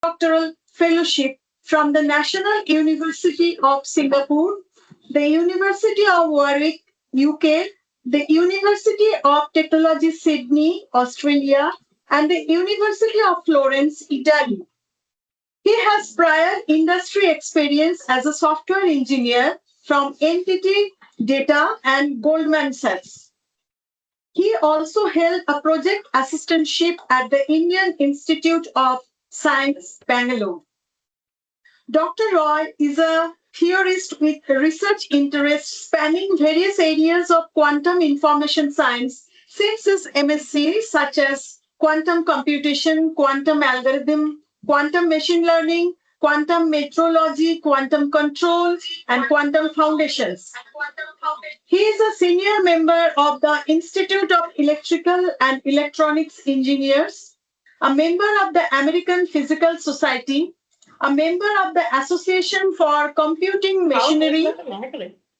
postdoctoral fellowship from the National University of Singapore, the University of Warwick, UK, the University of Technology, Sydney, Australia, and the University of Florence, Italy. He has prior industry experience as a software engineer from Entity Data and Goldman Sachs. He also held a project assistantship at the Indian Institute of Science, Bangalore. Dr. Roy is a theorist with research interests spanning various areas of quantum information science since his MSc, such as quantum computation, quantum algorithm, quantum machine learning, quantum metrology, quantum control, and quantum foundations. He is a senior member of the Institute of Electrical and Electronics Engineers, a member of the American Physical Society, a member of the Association for Computing Machinery,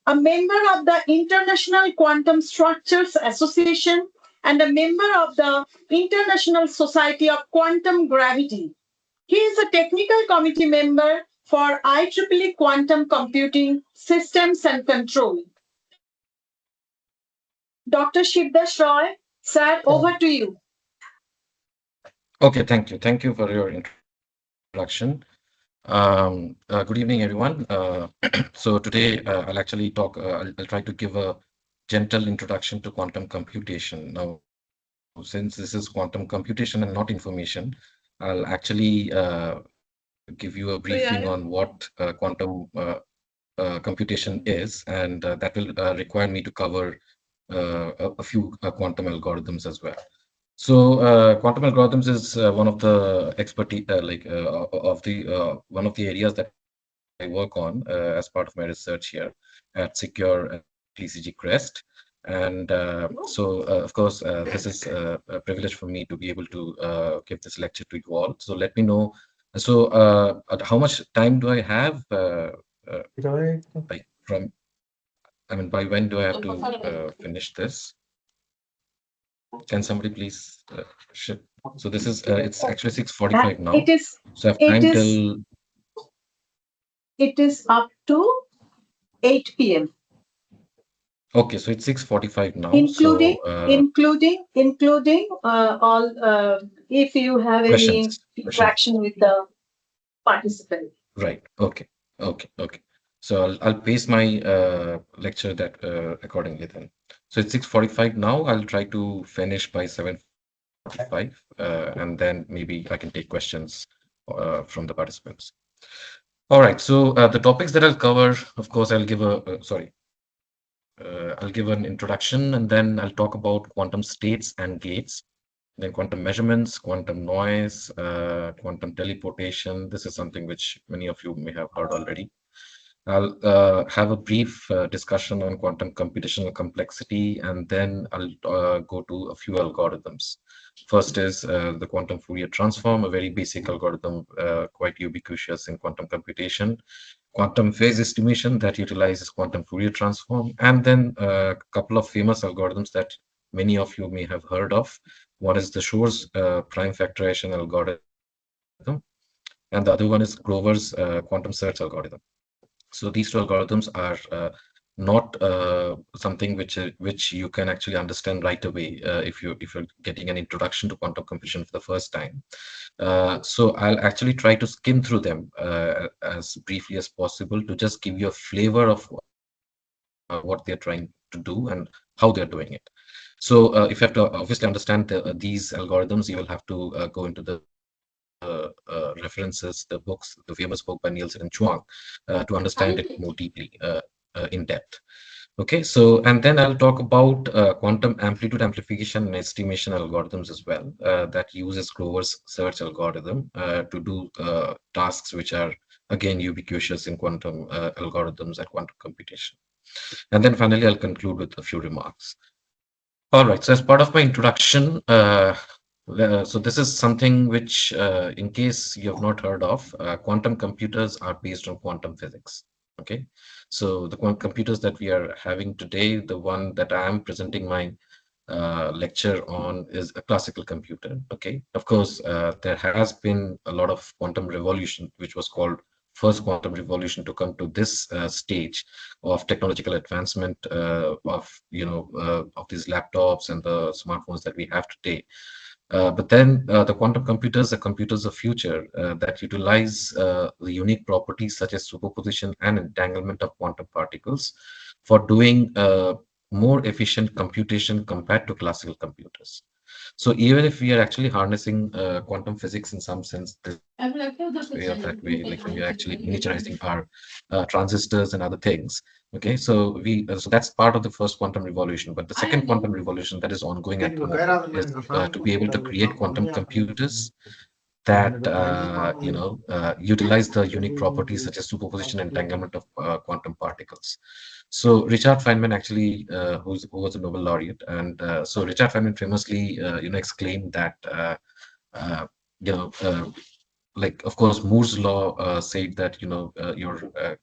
a member of the International Quantum Structures Association, and a member of the International Society of Quantum Gravity. He is a technical committee member for IEEE Quantum Computing Systems and Control. Dr. Shivdas Roy, sir, over to you. Okay, thank you. Thank you for your introduction. Good evening, everyone. So today I'll actually talk, I'll try to give a gentle introduction to quantum computation. Now, since this is quantum computation and not information, I'll actually give you a briefing on what quantum computation is, and that will require me to cover a few quantum algorithms as well. So quantum algorithms is one of the expertise, one of the areas that I work on as part of my research here at Secure TCG Crest. And of course, this is a privilege for me to be able to give this lecture to you all. So let me know. So how much time do I have? By when do I have to finish this? Can somebody please ship? So this is it's actually 6:45 now. It is. So I have time till. It is up to 8 p.m. Okay, so it's 6:45 now. Including all if you have any interaction with the participant. Right. Okay. So I'll pace my lecture that accordingly then. So it's 6:45 now. I'll try to finish by 7:45, and then maybe I can take questions from the participants. All right. So the topics that I'll cover, of course, I'll give an introduction, and then I'll talk about quantum states and gates, then quantum measurements, quantum noise, quantum teleportation. This is something which many of you may have heard already. I'll have a brief discussion on quantum computational complexity, and then I'll go to a few algorithms. First is the quantum Fourier transform, a very basic algorithm, quite ubiquitous in quantum computation. Quantum phase estimation that utilizes quantum Fourier transform, and then a couple of famous algorithms that many of you may have heard of. One is the Shor's prime factorization algorithm, and the other one is Grover's quantum search algorithm. So these two algorithms are not something which you can actually understand right away if you're getting an introduction to quantum computation for the first time. So I'll actually try to skim through them as briefly as possible to just give you a flavor of what they're trying to do and how they're doing it. So if you have to obviously understand these algorithms, you will have to go into the references, the books, the famous book by Nielsen and Chuang to understand it more deeply in depth. Okay, so and then I'll talk about quantum amplitude amplification and estimation algorithms as well that uses Grover's search algorithm to do tasks which are again ubiquitous in quantum algorithms and quantum computation. And then finally, I'll conclude with a few remarks. All right, so as part of my introduction, so this is something which, in case you have not heard of, quantum computers are based on quantum physics. Okay, so the quantum computers that we are having today, the one that I am presenting my lecture on is a classical computer. Okay, of course, there has been a lot of quantum revolution, which was called first quantum revolution to come to this stage of technological advancement of of these laptops and the smartphones that we have today. But then the quantum computers are computers of future that utilize the unique properties such as superposition and entanglement of quantum particles for doing more efficient computation compared to classical computers. So even if we are actually harnessing quantum physics in some sense, this way or that way, like when we are actually miniaturizing our transistors and other things. Okay, so that's part of the first quantum revolution. But the second quantum revolution that is ongoing at the moment is to be able to create quantum computers that utilize the unique properties such as superposition and entanglement of quantum particles. So Richard Feynman actually, who was a Nobel laureate, and so Richard Feynman famously, exclaimed that, uh, you know, uh, like of course Moore's law said that your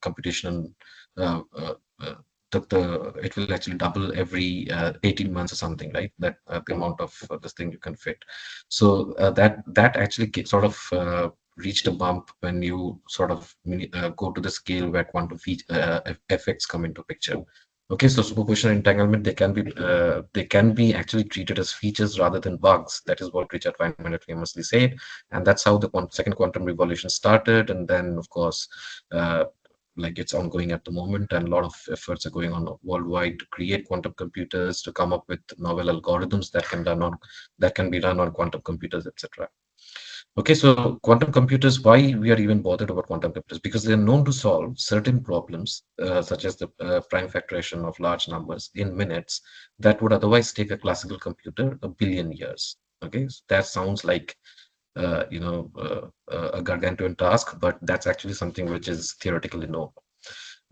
computation uh, uh, uh, the it will actually double every 18 months or something, right? That the amount of this thing you can fit. So that actually sort of reached a bump when you sort of go to the scale where quantum effects come into picture. Okay, so superposition and entanglement, they can be actually treated as features rather than bugs. That is what Richard Feynman had famously said, and that's how the second quantum revolution started. And then, of course, uh, like it's ongoing at the moment, and a lot of efforts are going on worldwide to create quantum computers, to come up with novel algorithms that can be run on quantum computers, etc. Okay, so quantum computers, why we are even bothered about quantum computers? Because they're known to solve certain problems, such as the prime factorization of large numbers in minutes that would otherwise take a classical computer a billion years. Okay, so that sounds like a gargantuan task, but that's actually something which is theoretically known.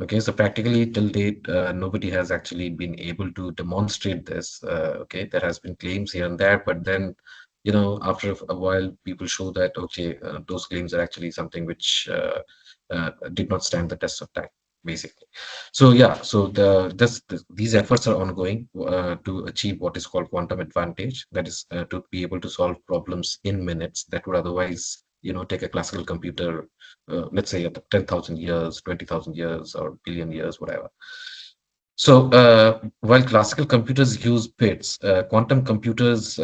Okay, so practically till date, nobody has actually been able to demonstrate this. Okay, there has been claims here and there, but then, after a while, people show that, okay, those claims are actually something which did not stand the test of time, basically. So yeah, so these efforts are ongoing to achieve what is called quantum advantage. That is to be able to solve problems in minutes that would otherwise, take a classical computer, let's say, 10,000 years, 20,000 years, or billion years, whatever. So while classical computers use bits, quantum computers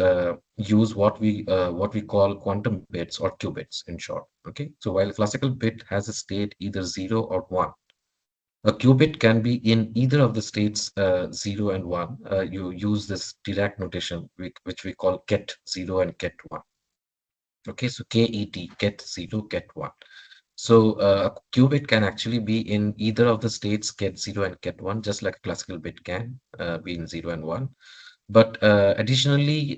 use what we call quantum bits or qubits in short. Okay, so while a classical bit has a state either 0 or 1, a qubit can be in either of the states 0 and 1. You use this Dirac notation, which we call get 0 and get 1. Okay, so get 0, get 1. So a qubit can actually be in either of the states get 0 and get 1, just like a classical bit can be in 0 and 1. But additionally,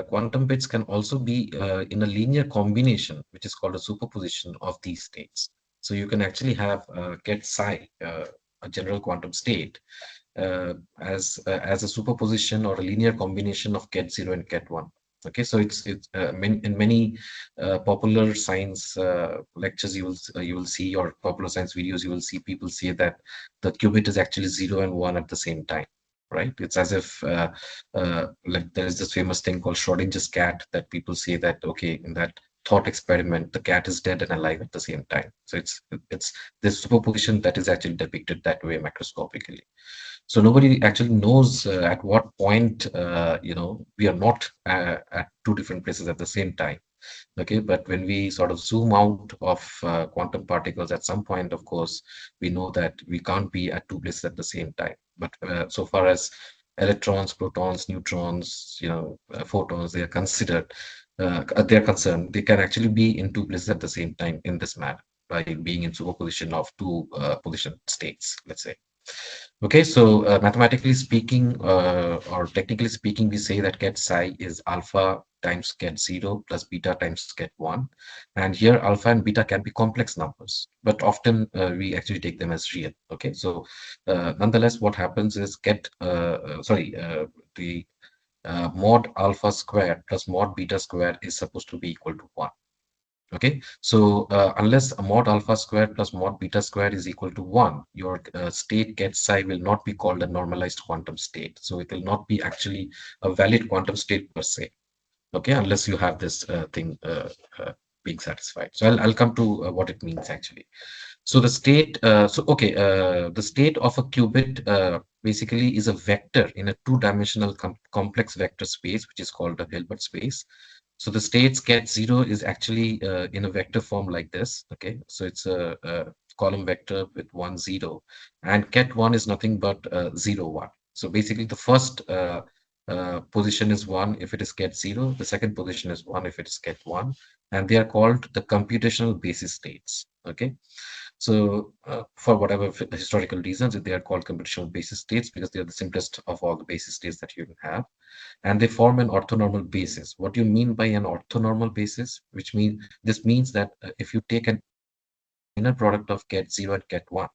quantum bits can also be in a linear combination, which is called a superposition of these states. So you can actually have get psi, a general quantum state, as a superposition or a linear combination of get 0 and get 1. Okay, so in many popular science lectures, you will see, or popular science videos, you will see people say that the qubit is actually 0 and 1 at the same time, right? It's as if like there is this famous thing called Schrodinger's cat, that people say that, okay, in that thought experiment, the cat is dead and alive at the same time. So it's this superposition that is actually depicted that way macroscopically. So nobody actually knows at what point we are not at two different places at the same time. Okay, but when we sort of zoom out of quantum particles, at some point, of course, we know that we can't be at two places at the same time. But so far as electrons, protons, neutrons, photons, they are concerned, they can actually be in two places at the same time in this manner, by being in superposition of two position states, let's say. Okay, so mathematically speaking, or technically speaking, we say that get psi is alpha times get 0 plus beta times get 1. And here alpha and beta can be complex numbers, but often we actually take them as real. Okay, so nonetheless, what happens is the mod alpha squared plus mod beta squared is supposed to be equal to 1. Okay, so unless a mod alpha squared plus mod beta squared is equal to 1, your state get psi will not be called a normalized quantum state. So it will not be actually a valid quantum state per se. Okay, unless you have this thing being satisfied. So I'll come to what it means actually. So the state, the state of a qubit basically is a vector in a two-dimensional complex vector space, which is called a Hilbert space. So the states get zero is actually in a vector form like this. Okay, so it's a column vector with 1, 0, and get one is nothing but 0, 1. So basically, the first position is 1 if it is get 0. The second position is 1 if it is get 1, and they are called the computational basis states. Okay, so for whatever historical reasons, they are called computational basis states because they are the simplest of all the basis states that you can have, and they form an orthonormal basis. What do you mean by an orthonormal basis? Which means this means that if you take an inner product of get 0 and get 1,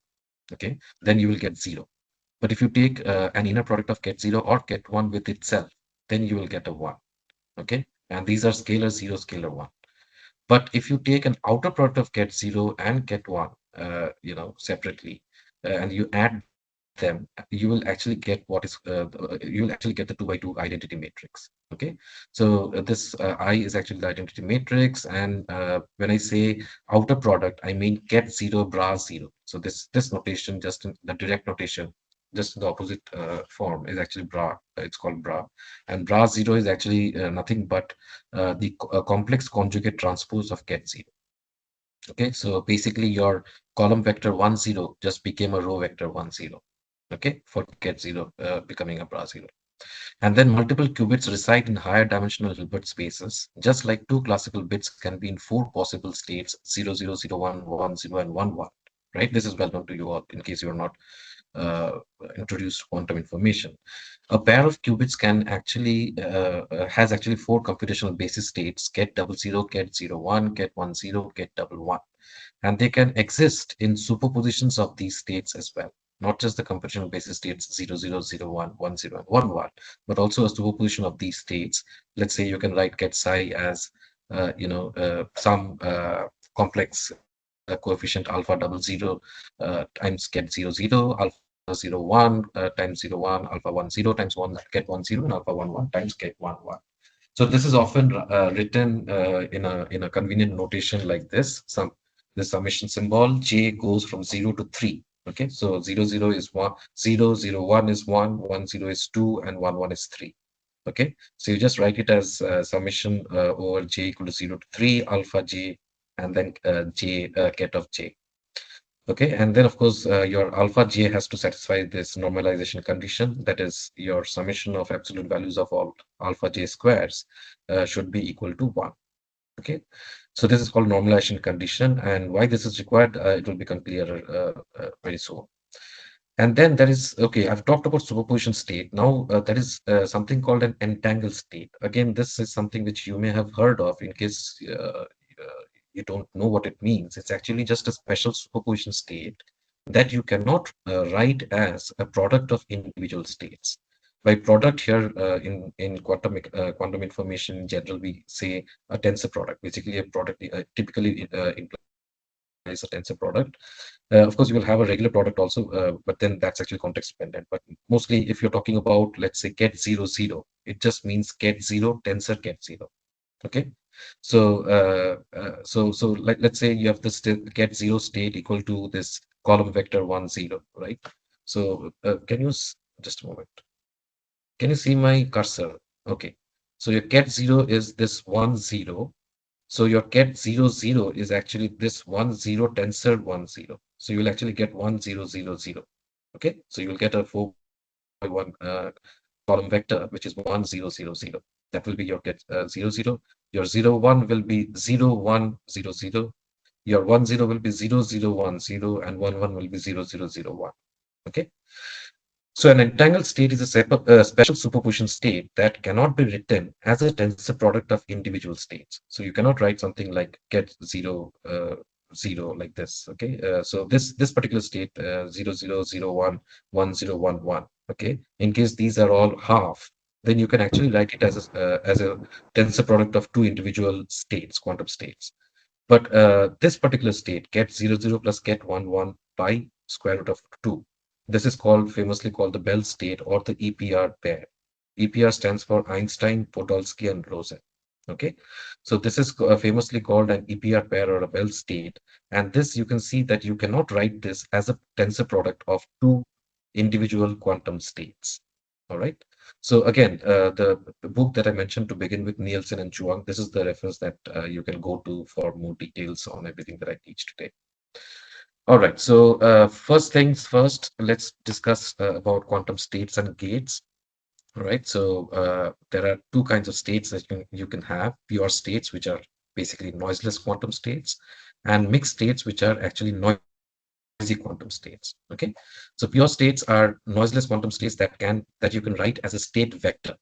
okay, then you will get 0. But if you take an inner product of get 0 or get 1 with itself, then you will get a 1. Okay, and these are scalar 0, scalar 1. But if you take an outer product of get 0 and get 1, separately, and you add them, you will actually get what is you will actually get the 2 by 2 identity matrix. Okay, so this I is actually the identity matrix, and when I say outer product, I mean get 0 bra 0. So this notation, just in the direct notation, just in the opposite form, is actually bra. It's called bra, and bra 0 is actually nothing but the complex conjugate transpose of get 0. Okay, so basically your column vector 1, 0 just became a row vector 1, 0. Okay, for get 0 becoming a bra 0. And then multiple qubits reside in higher dimensional Hilbert spaces, just like two classical bits can be in four possible states: 0, 0, 0, 1, 1, 0, and 1, 1. Right, this is well known to you all in case you're not uh, introduced quantum information. A pair of qubits can actually has actually four computational basis states: get double zero, get 0, 1, get 1, 0, get double 1, and they can exist in superpositions of these states as well. Not just the computational basis states 0, 0, 0, 1, 1, 0, and 1, 1, but also a superposition of these states. Let's say you can write get psi as some complex coefficient alpha double zero times get 0, 0, alpha 0, 1 times 0, 1, alpha 1, 0 times 1 get 1, 0, and alpha 1, 1 times get 1, 1. So this is often written in a convenient notation like this. The summation symbol j goes from 0 to 3. Okay, so 0, 0 is 1, 0, 0, 1 is 1, 1, 0 is 2, and 1, 1 is 3. Okay, so you just write it as summation over j equal to 0 to 3 alpha j, and then j ket of j. Okay, and then of course your alpha j has to satisfy this normalization condition, that is your summation of absolute values of all alpha j squares should be equal to 1. Okay, so this is called normalization condition, and why this is required, it will become clearer very soon. And then there is, okay, I've talked about superposition state. Now there is something called an entangled state. Again, this is something which you may have heard of in case you don't know what it means. It's actually just a special superposition state that you cannot write as a product of individual states. By product here in quantum information in general, we say a tensor product. Basically, a product typically implies a tensor product. Of course, you will have a regular product also, but then that's actually context dependent. But mostly, if you're talking about, let's say, get 0, 0, it just means get 0, tensor get 0. Okay, so let's say you have this get 0 state equal to this column vector 1, 0, right? So can you just a moment? Can you see my cursor? Okay, so your get 0 is this 1, 0. So your get 0, 0 is actually this 1, 0 tensor 1, 0. So you will actually get 1, 0, 0, 0. Okay, so you will get a 4 by 1 column vector, which is 1, 0, 0, 0. That will be your get 0, 0. Your 0, 1 will be 0, 1, 0, 0. Your 1, 0 will be 0, 0, 1, 0, and 1, 1 will be 0, 0, 0, 1. Okay. So an entangled state is a special superposition state that cannot be written as a tensor product of individual states. So you cannot write something like get 0, 0 like this. Okay, so this particular state 0, 0, 0, 1, 1, 0, 1, 1. Okay, in case these are all half, then you can actually write it as a tensor product of two individual states, quantum states. But this particular state, get 0, 0 plus get 1, 1 by square root of 2. This is called famously called the Bell state or the EPR pair. EPR stands for Einstein, Podolsky, and Rosen. Okay, so this is famously called an EPR pair or a Bell state. And this you can see that you cannot write this as a tensor product of two individual quantum states. All right. So again, the book that I mentioned to begin with, Nielsen and Chuang, this is the reference that you can go to for more details on everything that I teach today. All right. So first things first, let's discuss about quantum states and gates. All right. So there are two kinds of states that you can have: pure states, which are basically noiseless quantum states, and mixed states, which are actually noisy quantum states. Okay. So pure states are noiseless quantum states that you can write as a state vector.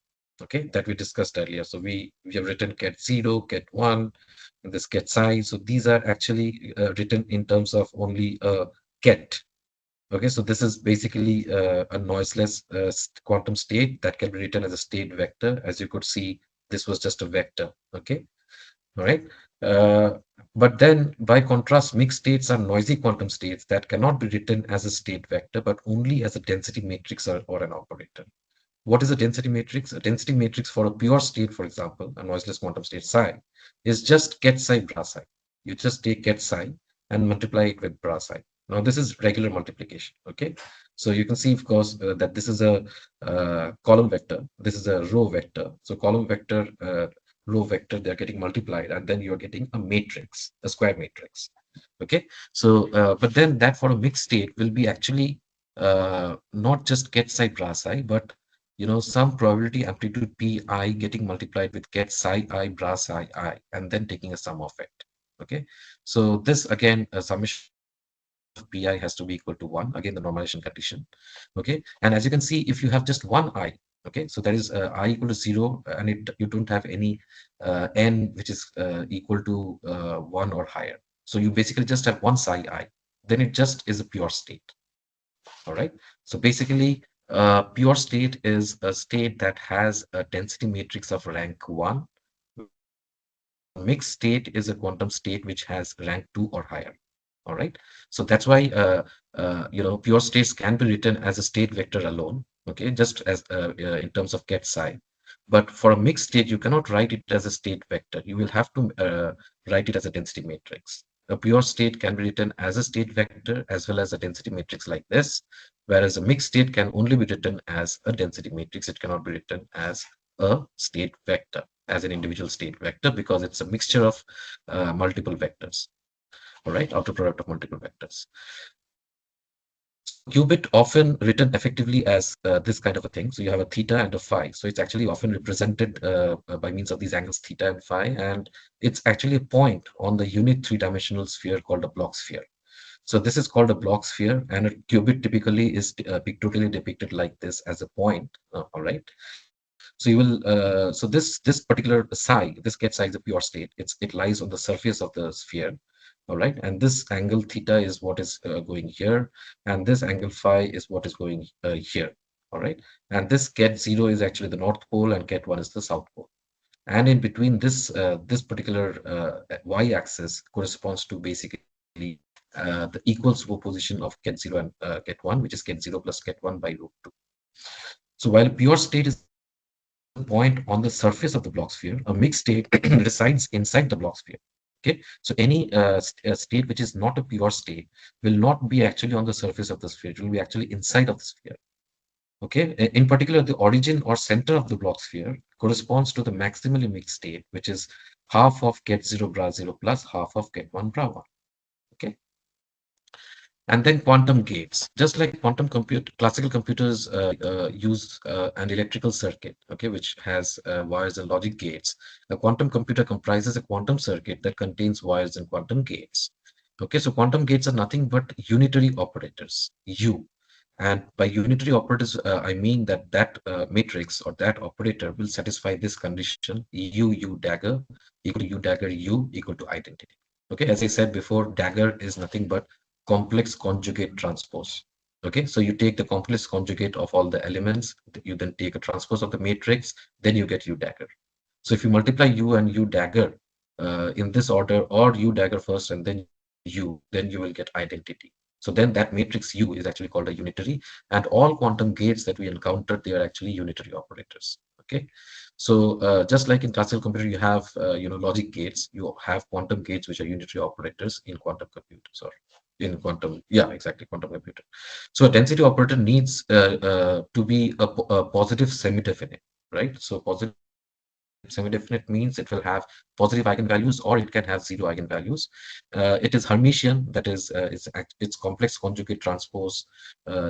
Okay, that we discussed earlier. So we have written get 0, get 1, and this get psi. So these are actually written in terms of only get. Okay, so this is basically a noiseless quantum state that can be written as a state vector. As you could see, this was just a vector. Okay, all right. Uh, but then, by contrast, mixed states are noisy quantum states that cannot be written as a state vector, but only as a density matrix or an operator. What is a density matrix? A density matrix for a pure state, for example, a noiseless quantum state psi, is just get psi bra psi. You just take get psi and multiply it with bra psi. Now, this is regular multiplication. Okay, so you can see, of course, that this is a column vector. This is a row vector. So column vector, row vector, they're getting multiplied, and then you're getting a matrix, a square matrix. Okay, so but then that for a mixed state will be actually not just get psi bra psi, but some probability amplitude pi getting multiplied with get psi I bra psi I, and then taking a sum of it. Okay, so this again, a summation of pi has to be equal to 1, again the normalization condition. Okay, and as you can see, if you have just one I, okay, so that is I equal to 0, and you don't have any n which is equal to 1 or higher. So you basically just have one psi I, then it just is a pure state. All right. So basically, pure state is a state that has a density matrix of rank 1, whereas a mixed state is a quantum state which has rank 2 or higher. All right. So that's why, pure states can be written as a state vector alone. Okay, just as in terms of get psi. But for a mixed state, you cannot write it as a state vector. You will have to write it as a density matrix. A pure state can be written as a state vector as well as a density matrix like this, whereas a mixed state can only be written as a density matrix. It cannot be written as a state vector, as an individual state vector, because it's a mixture of multiple vectors. All right, outer product of multiple vectors. So qubit often written effectively as this kind of a thing. So you have a theta and a phi. So it's actually often represented by means of these angles theta and phi, and it's actually a point on the unit three-dimensional sphere called a Bloch sphere. So this is called a Bloch sphere, and a qubit typically is pictorially depicted like this as a point. All right. So you will so this particular psi, this get psi is a pure state. It lies on the surface of the sphere. All right, and this angle theta is what is going here, and this angle phi is what is going here. All right, and this get 0 is actually the north pole, and get 1 is the south pole. And in between this particular y-axis corresponds to basically the equal superposition of get 0 and get 1, which is get 0 plus get 1 by root 2. So while a pure state is a point on the surface of the Bloch sphere, a mixed state resides inside the Bloch sphere. Okay, so any state which is not a pure state will not be actually on the surface of the sphere. It will be actually inside of the sphere. Okay, in particular, the origin or center of the Bloch sphere corresponds to the maximally mixed state, which is half of get 0 bra 0 plus half of get 1 bra 1. Okay. And then quantum gates, just like classical computers use an electrical circuit, okay, which has wires and logic gates. A quantum computer comprises a quantum circuit that contains wires and quantum gates. Okay, so quantum gates are nothing but unitary operators, U. And by unitary operators, I mean that matrix or that operator will satisfy this condition: U dagger equal to U dagger U equal to identity. Okay, as I said before, dagger is nothing but complex conjugate transpose. Okay, so you take the complex conjugate of all the elements, you then take a transpose of the matrix, then you get U dagger. So if you multiply U and U dagger, in this order, or U dagger first and then U, then you will get identity. So then that matrix U is actually called a unitary, and all quantum gates that we encounter, they are actually unitary operators. Okay, so just like in classical computer, you have logic gates, you have quantum gates which are unitary operators in quantum computers, or in quantum, yeah, exactly, quantum computer. So a density operator needs to be a positive semi-definite, right? So positive semi-definite means it will have positive eigenvalues or it can have zero eigenvalues. It is Hermitian, that is, its complex conjugate transpose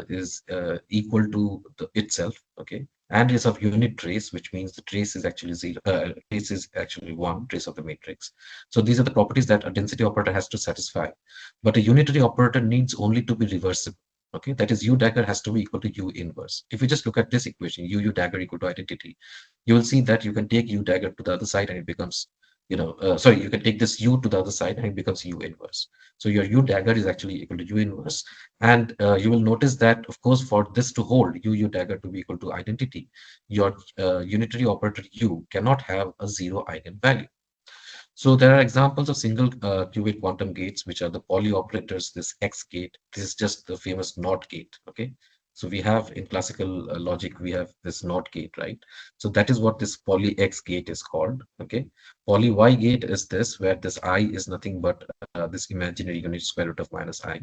is equal to itself, okay, and is of unit trace, which means the trace is actually zero. Trace is actually one trace of the matrix. So these are the properties that a density operator has to satisfy. But a unitary operator needs only to be reversible. Okay, that is, U dagger has to be equal to U inverse. If you just look at this equation, U dagger equal to identity, you will see that you can take U dagger to the other side and it becomes, sorry, you can take this U to the other side and it becomes U inverse. So your U dagger is actually equal to U inverse. And you will notice that, of course, for this to hold, U dagger to be equal to identity, your unitary operator U cannot have a zero eigenvalue. So there are examples of single qubit quantum gates, which are the poly operators, this X gate. This is just the famous NOT gate. Okay. So we have in classical logic, we have this NOT gate, right? So that is what this poly X gate is called. Okay. Poly Y gate is this, where this I is nothing but this imaginary unit square root of minus I.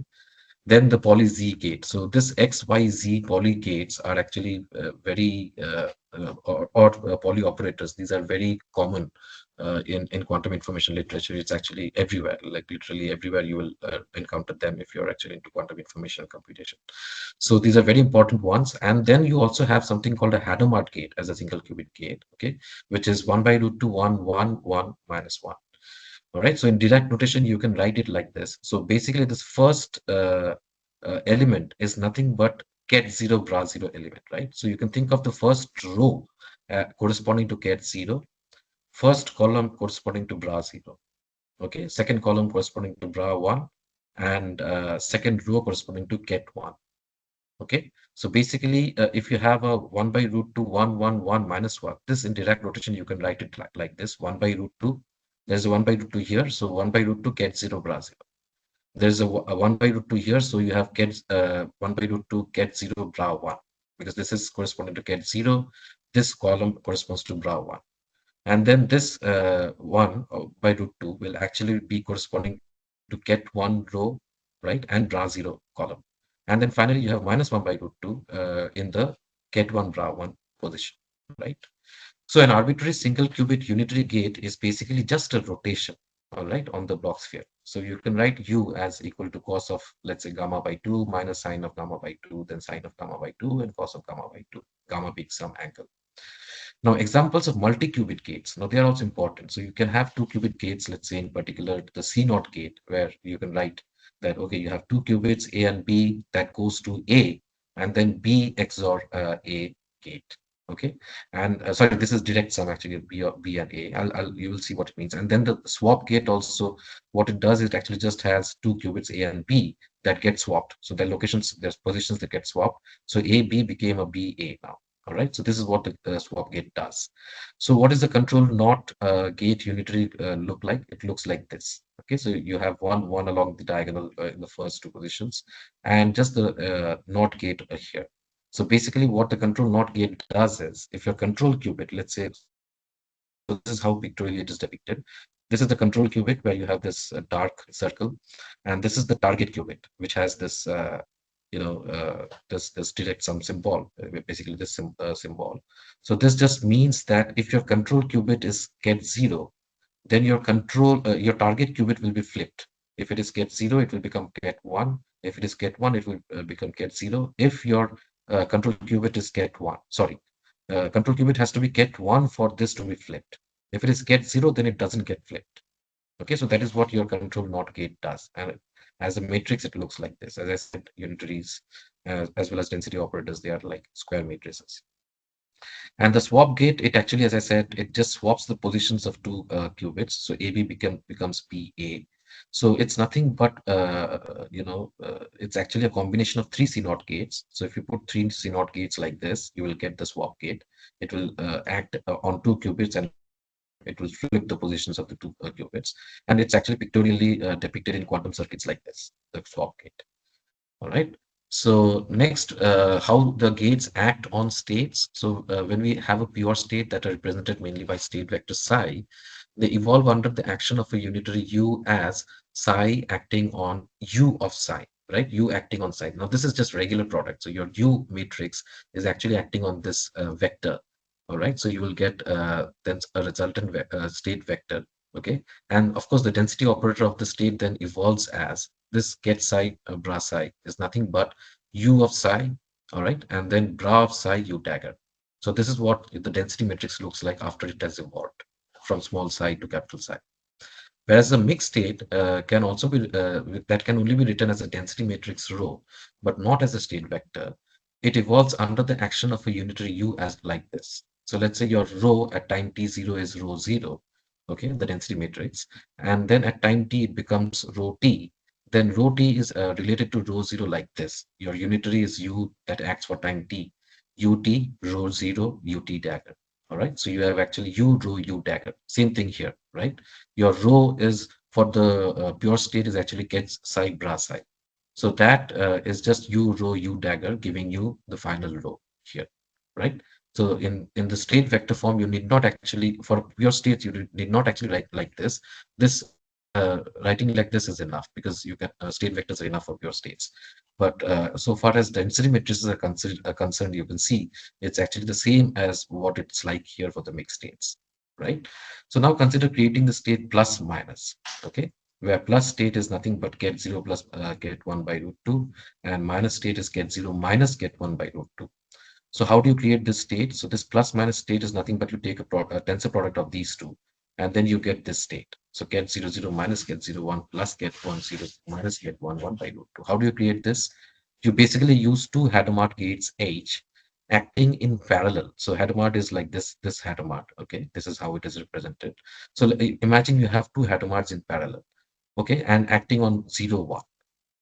Then the poly Z gate. So this X, Y, Z poly gates are actually very or poly operators. These are very common in quantum information literature. It's actually everywhere, like literally everywhere you will encounter them if you're actually into quantum information and computation. So these are very important ones. And then you also have something called a Hadamard gate as a single qubit gate, okay, which is 1 by root 2 1 1 1 minus 1. All right, so in Dirac notation, you can write it like this. So basically, this first element is nothing but ket 0 bra 0 element, right? So you can think of the first row corresponding to ket 0, first column corresponding to bra 0, okay, second column corresponding to bra 1, and second row corresponding to ket 1. Okay, so basically, if you have a 1 by root 2 1 1 1 minus 1, this in Dirac notation, you can write it like this: 1 by root 2. There's a 1 by root 2 here, so 1 by root 2 ket 0 bra 0. There's a 1 by root 2 here, so you have ket 1 by root 2 ket 0 bra 1, because this is corresponding to ket 0. This column corresponds to bra 1. And then this 1 by root 2 will actually be corresponding to ket 1 row, right, and bra 0 column. And then finally, you have minus 1 by root 2 in the ket 1 bra 1 position, right? So an arbitrary single qubit unitary gate is basically just a rotation, all right, on the Bloch sphere. So you can write U as equal to cos of, let's say, gamma by 2 minus sine of gamma by 2, then sine of gamma by 2, and cos of gamma by 2, gamma being some angle. Now, examples of multi-qubit gates. Now, they are also important. So you can have two qubit gates, let's say in particular the C0 gate, where you can write that, okay, you have two qubits, A and B, that goes to A, and then B XOR A gate. Okay, and sorry, this is direct sum actually, B and A. You will see what it means. And then the swap gate also, what it does is it actually just has two qubits A and B that get swapped. So their locations, there's positions that get swapped. So AB became a BA now. All right, so this is what the swap gate does. So what is the control NOT gate unitary look like? It looks like this. Okay, so you have one along the diagonal in the first two positions, and just the NOT gate here. So basically what the control NOT gate does is, if your control qubit, let's say, so this is how pictorially it is depicted. This is the control qubit where you have this dark circle, and this is the target qubit, which has this this direct sum symbol, basically this symbol. So this just means that if your control qubit is get 0, then your target qubit will be flipped. If it is get 0, it will become get 1. If it is get 1, it will become get 0. If your control qubit is get 1, sorry, control qubit has to be get 1 for this to be flipped. If it is get 0, then it doesn't get flipped. Okay, so that is what your control NOT gate does. And as a matrix, it looks like this. As I said, unitaries as well as density operators, they are like square matrices. And the swap gate, it actually, as I said, it just swaps the positions of two qubits. So AB becomes BA. So it's nothing but, it's actually a combination of three C0 gates. So if you put three C0 gates like this, you will get the swap gate. It will act on two qubits and become AB. It will flip the positions of the two qubits, and it's actually pictorially depicted in quantum circuits like this, the swap gate. All right. So next, how the gates act on states. So when we have a pure state that are represented mainly by state vector psi, they evolve under the action of a unitary U as psi acting on U of psi, right? U acting on psi. Now this is just regular product. So your U matrix is actually acting on this vector. All right. So you will get then a resultant state vector. Okay. And of course, the density operator of the state then evolves as this get psi bra psi is nothing but U of psi, all right, and then bra of psi U dagger. So this is what the density matrix looks like after it has evolved from small psi to capital psi. Whereas the mixed state can also be that can only be written as a density matrix rho, but not as a state vector. It evolves under the action of a unitary U as like this. So let's say your rho at time t0 is rho 0, okay, the density matrix, and then at time t it becomes rho t. Then rho t is related to rho 0 like this. Your unitary is U that acts for time t, ut rho 0 ut dagger. All right, so you have actually U rho U dagger. Same thing here, right? Your rho is for the pure state is actually gets psi bra psi. So that is just U rho U dagger giving you the final rho here, right? So in the state vector form, you need not actually for pure states you need not actually write like this. This writing like this is enough because you can state vectors are enough for pure states. But so far as density matrices are concerned, you can see it's actually the same as what it's like here for the mixed states, right? So now consider creating the state plus minus, okay? Where plus state is nothing but get 0 plus get 1 by root 2, and minus state is get 0 minus get 1 by root 2. So how do you create this state? So this plus minus state is nothing but you take a tensor product of these two, and then you get this state. So get 0, 0 minus get 0, 1 plus get 1, 0 minus get 1, 1 by root 2. How do you create this? You basically use two Hadamard gates H acting in parallel. So Hadamard is like this Hadamard, okay? This is how it is represented. So imagine you have two Hadamards in parallel, okay, and acting on 0, 1.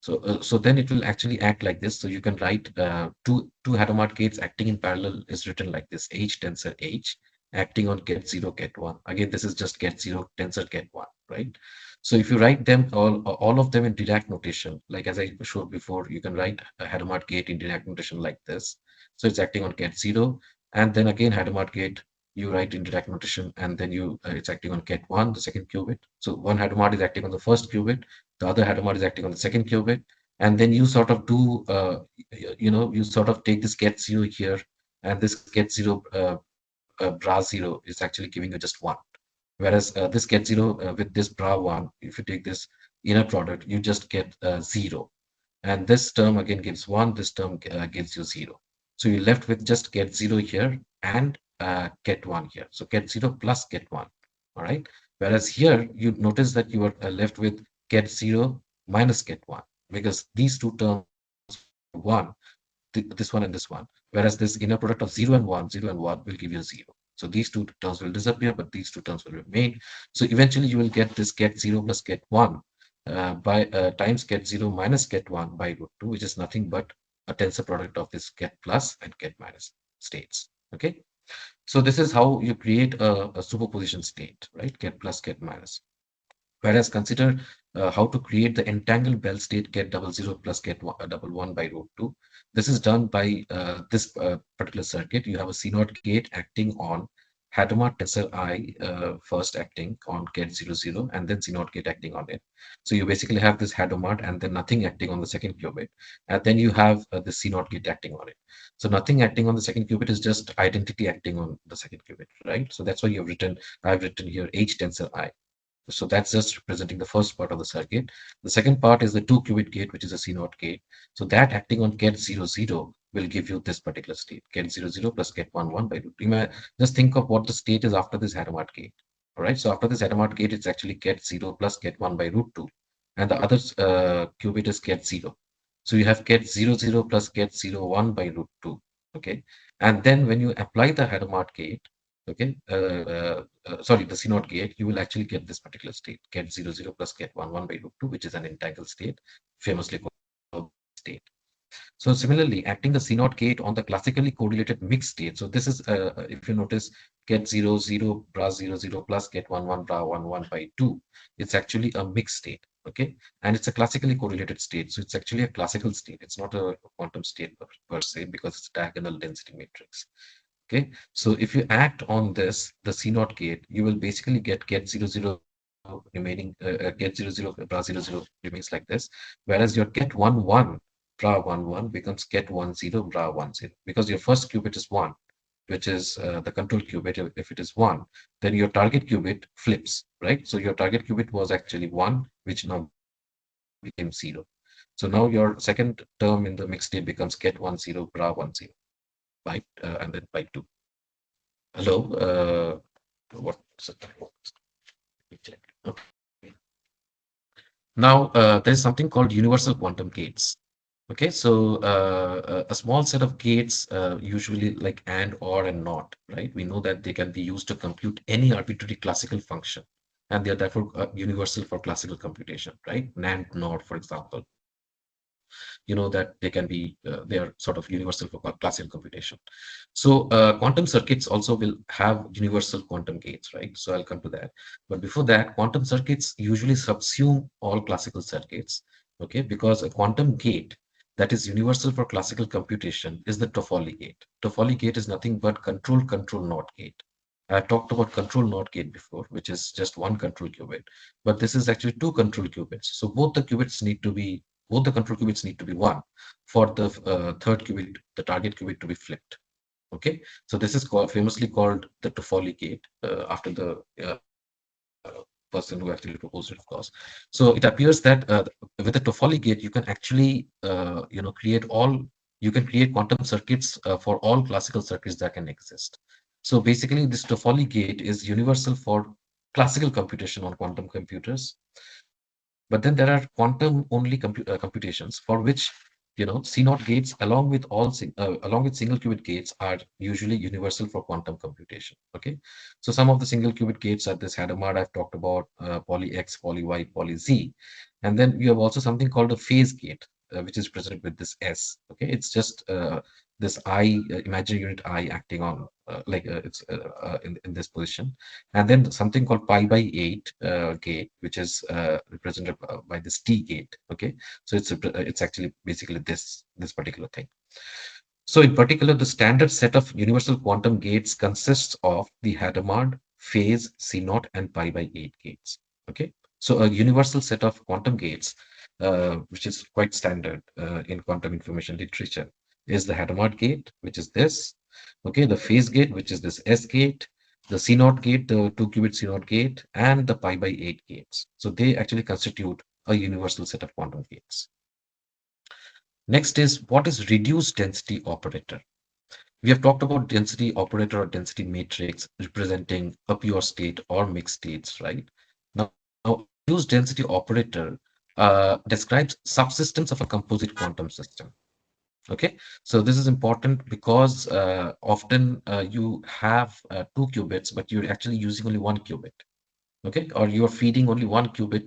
So then it will actually act like this. So you can write two Hadamard gates acting in parallel is written like this: H tensor H acting on get 0 get 1. Again, this is just get 0 tensor get 1, right? So if you write them all of them in Dirac notation, like as I showed before, you can write a Hadamard gate in Dirac notation like this. So it's acting on get 0, and then again Hadamard gate you write in Dirac notation, and then you it's acting on get 1, the second qubit. So one Hadamard is acting on the first qubit, the other Hadamard is acting on the second qubit, and then you sort of do you sort of take this get 0 here, and this get 0 bra 0 is actually giving you just 1, whereas this get 0 with this bra 1, if you take this inner product, you just get 0, and this term again gives 1, this term gives you 0. So you're left with just get 0 here and get 1 here. So get 0 plus get 1. All right. Whereas here you notice that you are left with get 0 minus get 1, because these two terms will give you 1, this one and this one. Whereas this inner product of 0 and 1, 0 and 1 will give you 0. So these two terms will disappear, but these two terms will remain. So eventually you will get this get 0 plus get 1 by times get 0 minus get 1 by root 2, which is nothing but a tensor product of this get plus and get minus states. Okay. So this is how you create a superposition state, right? Get plus, get minus. Whereas consider how to create the entangled Bell state get double 0 plus get double 1 by root 2. This is done by this particular circuit. You have a C0 gate acting on Hadamard tensor I first acting on get 0, 0, and then C0 gate acting on it. So you basically have this Hadamard and then nothing acting on the second qubit. And then you have the C0 gate acting on it. So nothing acting on the second qubit is just identity acting on the second qubit, right? So that's why I've written here H tensor I. So that's just representing the first part of the circuit. The second part is the 2-qubit gate, which is a C0 gate. So that acting on get 0, 0 will give you this particular state, get 0, 0 plus get 1, 1 by root. You may just think of what the state is after this Hadamard gate. All right. So after this Hadamard gate, it's actually get 0 plus get 1 by root 2. And the other qubit is get 0. So you have get 0, 0 plus get 0, 1 by root 2. Okay. And then when you apply the Hadamard gate, okay, sorry, the C0 gate, you will actually get this particular state, get 0, 0 plus get 1, 1 by root 2, which is an entangled state, famously called state. So similarly, acting the CNOT gate on the classically correlated mixed state. So this is, if you notice, get 0, 0, bra 0, 0 plus get 1, 1, bra 1, 1 by 2. It's actually a mixed state, okay? And it's a classically correlated state. So it's actually a classical state. It's not a quantum state per se because it's a diagonal density matrix. Okay, so if you act on this, the CNOT gate, you will basically get 0, 0 remaining, get 0, 0, bra 0, 0 remains like this, whereas your get 1, 1, bra 1, 1 becomes get 1, 0, bra 1, 0, because your first qubit is 1, which is the control qubit. If it is 1, then your target qubit flips, right? So your target qubit was actually 1, which now became 0. So now your second term in the mixed state becomes get 1, 0, bra 1, 0, by and then by 2. Hello, what's it? Let me check. Okay. Now, there is something called universal quantum gates. Okay, so a small set of gates, usually like and, or, and not, right? We know that they can be used to compute any arbitrary classical function, and they are therefore universal for classical computation, right? NAND, NOR, for example. You know that they are sort of universal for classical computation. So quantum circuits also will have universal quantum gates, right? So I'll come to that. But before that, quantum circuits usually subsume all classical circuits, okay? Because a quantum gate that is universal for classical computation is the Toffoli gate. Toffoli gate is nothing but control not gate. I've talked about control not gate before, which is just one control qubit, but this is actually two control qubits. So both the control qubits need to be one for the third qubit, the target qubit, to be flipped. Okay, so this is famously called the Toffoli gate after the person who actually proposed it, of course. So it appears that with the Toffoli gate, you can actually you can create quantum circuits for all classical circuits that can exist. So basically, this Toffoli gate is universal for classical computation on quantum computers. But then there are quantum only computations for which CNOT gates along with single qubit gates are usually universal for quantum computation. Okay, so some of the single qubit gates are this Hadamard I've talked about, poly X, poly Y, poly Z, and then you have also something called a phase gate, which is presented with this S. Okay, it's just this I, imaginary unit I acting on it's in this position, and then something called pi by 8 gate, which is represented by this T gate. Okay, so it's actually basically this particular thing. So in particular, the standard set of universal quantum gates consists of the Hadamard, phase, C0, and pi by 8 gates. Okay, so a universal set of quantum gates, which is quite standard in quantum information literature, is the Hadamard gate, which is this. Okay, the phase gate, which is this S gate, the C0 gate, the 2-qubit C0 gate, and the pi by 8 gates. So they actually constitute a universal set of quantum gates. Next is, what is reduced density operator? We have talked about density operator or density matrix representing a pure state or mixed states, right? Now, a reduced density operator describes subsystems of a composite quantum system. Okay, so this is important because often you have 2 qubits, but you're actually using only 1 qubit. Okay, or you're feeding only 1 qubit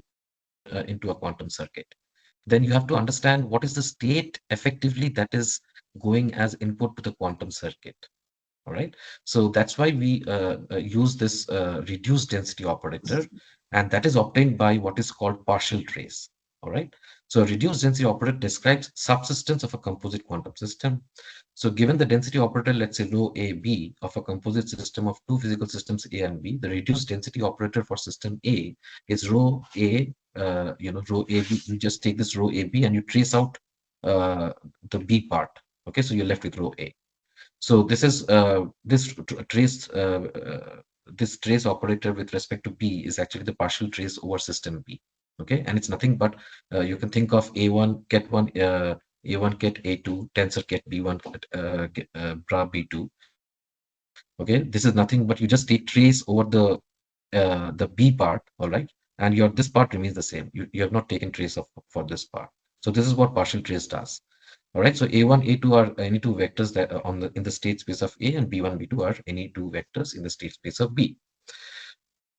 into a quantum circuit. Then you have to understand what is the state effectively that is going as input to the quantum circuit. All right, so that's why we use this reduced density operator, and that is obtained by what is called partial trace. All right, so a reduced density operator describes subsystems of a composite quantum system. So given the density operator, let's say rho a b, of a composite system of two physical systems A and B, the reduced density operator for system A is rho a, rho a b. You just take this rho a b and you trace out the B part. Okay, so you're left with rho a. So this is this trace operator with respect to B is actually the partial trace over system B. Okay, and it's nothing but you can think of A1 get 1, A1 get A2, tensor get B1 bra B2. Okay, this is nothing but you just take trace over the B part. All right, and your this part remains the same. You have not taken trace of for this part. So this is what partial trace does. All right, so A1, A2 are any two vectors that are in the state space of A, and B1, B2 are any two vectors in the state space of B.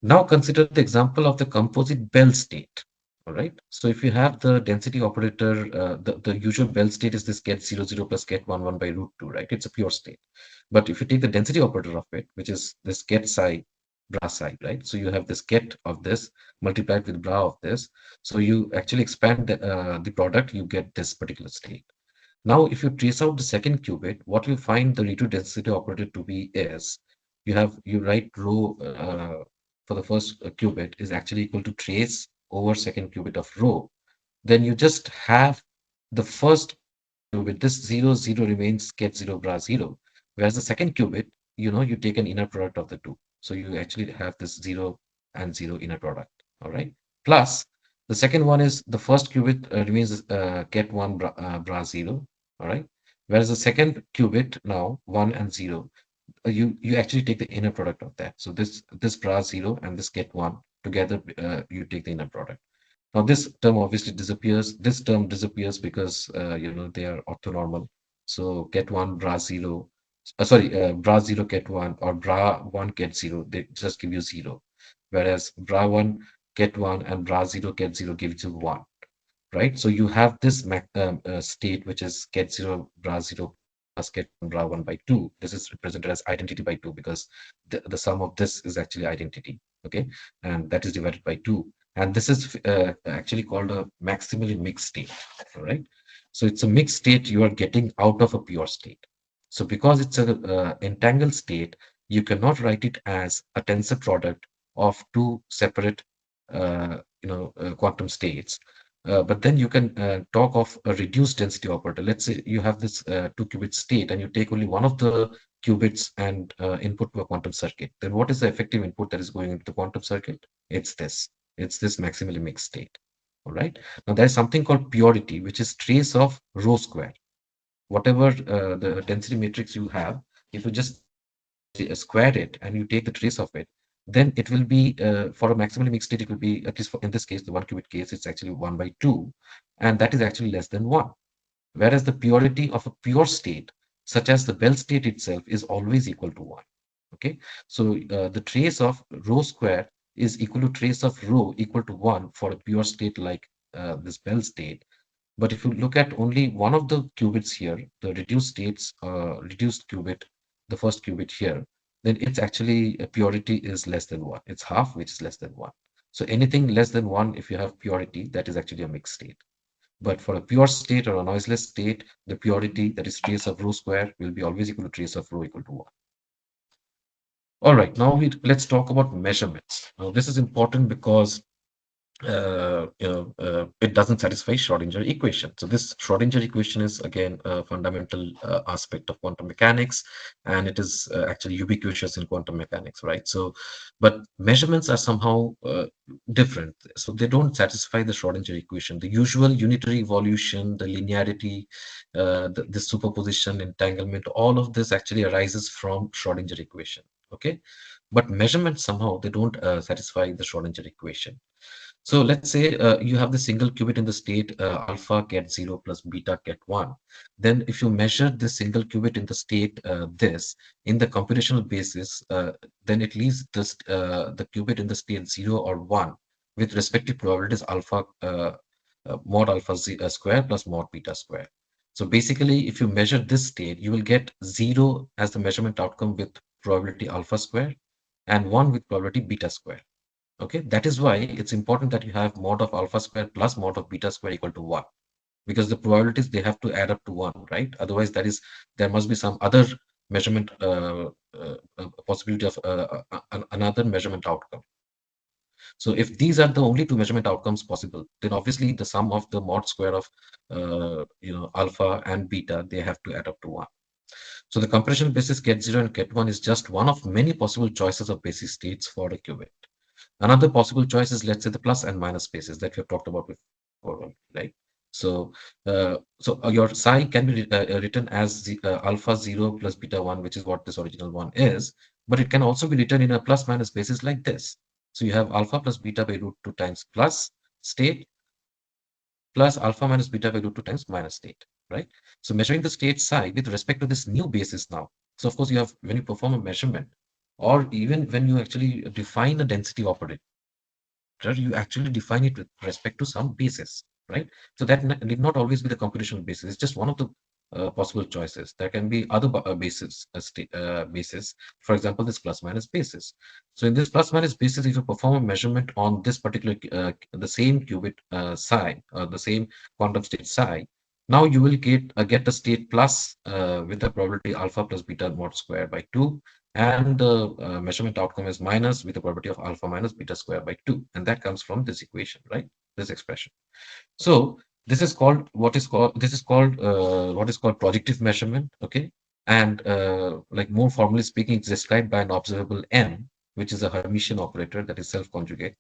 Now consider the example of the composite Bell state. All right. So if you have the density operator, the usual Bell state is this get 0, 0 plus get 1, 1 by root 2, right? It's a pure state. But if you take the density operator of it, which is this get psi, bra psi, right? So you have this get of this multiplied with bra of this. So you actually expand the product, you get this particular state. Now, if you trace out the second qubit, what you find the redo density operator to be is you write rho for the first qubit is actually equal to trace over second qubit of rho. Then you just have the first qubit, this 0, 0 remains get 0 bra 0. Whereas the second qubit, you take an inner product of the two. So you actually have this 0 and 0 inner product. All right. Plus, the second one is the first qubit remains get 1 bra 0. All right. Whereas the second qubit now 1 and 0, you actually take the inner product of that. So this bra 0 and this get 1 together, you take the inner product. Now this term obviously disappears. This term disappears because they are orthonormal. So get 1 bra 0, bra 0 get 1 or bra 1 get 0, they just give you 0. Whereas bra 1 get 1 and bra 0 get 0 gives you 1, right? So you have this state which is get 0 bra 0 plus get 1 bra 1 by 2. This is represented as identity by 2 because the sum of this is actually identity, okay? And that is divided by 2. And this is actually called a maximally mixed state, all right? So it's a mixed state you are getting out of a pure state. So because it's a entangled state, you cannot write it as a tensor product of two separate quantum states. But then you can talk of a reduced density operator. Let's say you have this 2-qubit state and you take only one of the qubits and input to a quantum circuit. Then what is the effective input that is going into the quantum circuit? It's this. It's this maximally mixed state. All right. Now there is something called purity, which is trace of rho square. Whatever the density matrix you have, if you just square it and you take the trace of it, then it will be for a maximally mixed state, it will be, at least in this case, the 1-qubit case, it's actually 1 by 2, and that is actually less than 1. Whereas the purity of a pure state, such as the Bell state itself, is always equal to 1. Okay, so the trace of rho square is equal to trace of rho equal to 1 for a pure state like this Bell state. But if you look at only one of the qubits here, the reduced states, reduced qubit, the first qubit here, then it's actually purity is less than 1. It's half, which is less than 1. So anything less than 1, if you have purity, that is actually a mixed state. But for a pure state or a noiseless state, the purity, that is trace of rho square, will be always equal to trace of rho equal to 1. All right, now let's talk about measurements. Now this is important because it doesn't satisfy Schrodinger equation. So this Schrodinger equation is again a fundamental aspect of quantum mechanics, and it is actually ubiquitous in quantum mechanics, right? So, but measurements are somehow different. So they don't satisfy the Schrodinger equation. The usual unitary evolution, the linearity, the superposition, entanglement, all of this actually arises from Schrodinger equation. Okay, but measurements somehow they don't satisfy the Schrodinger equation. So let's say you have the single qubit in the state alpha get 0 plus beta get 1. Then if you measure the single qubit in the state this in the computational basis, then it leaves this, the qubit in the state 0 or 1 with respective probabilities alpha mod alpha square plus mod beta square. So basically, if you measure this state, you will get 0 as the measurement outcome with probability alpha square and 1 with probability beta square. Okay, that is why it's important that you have mod of alpha square plus mod of beta square equal to 1, because the probabilities they have to add up to 1, right? Otherwise, there must be some other measurement possibility of another measurement outcome. So if these are the only two measurement outcomes possible, then obviously the sum of the mod square of alpha and beta, they have to add up to 1. So the computational basis get 0 and get 1 is just one of many possible choices of basis states for a qubit. Another possible choice is, let's say, the plus and minus spaces that we have talked about before, right? So, your psi can be written as alpha 0 plus beta 1, which is what this original one is, but it can also be written in a plus minus basis like this. So you have alpha plus beta by root 2 times plus state plus alpha minus beta by root 2 times minus state, right? So measuring the state psi with respect to this new basis now. So of course, you have, when you perform a measurement, or even when you actually define a density operator, projector, you actually define it with respect to some basis, right? So that need not always be the computational basis. It's just one of the possible choices. There can be other basis. For example, this plus minus basis. So in this plus minus basis, if you perform a measurement on this particular the same qubit psi, the same quantum state psi, now you will get the state plus with the probability alpha plus beta mod square by 2, and the measurement outcome is minus with the probability of alpha minus beta square by 2, and that comes from this equation, right? This expression. So this is called what is called projective measurement, okay? And like more formally speaking, it's described by an observable M, which is a Hermitian operator that is self-conjugate,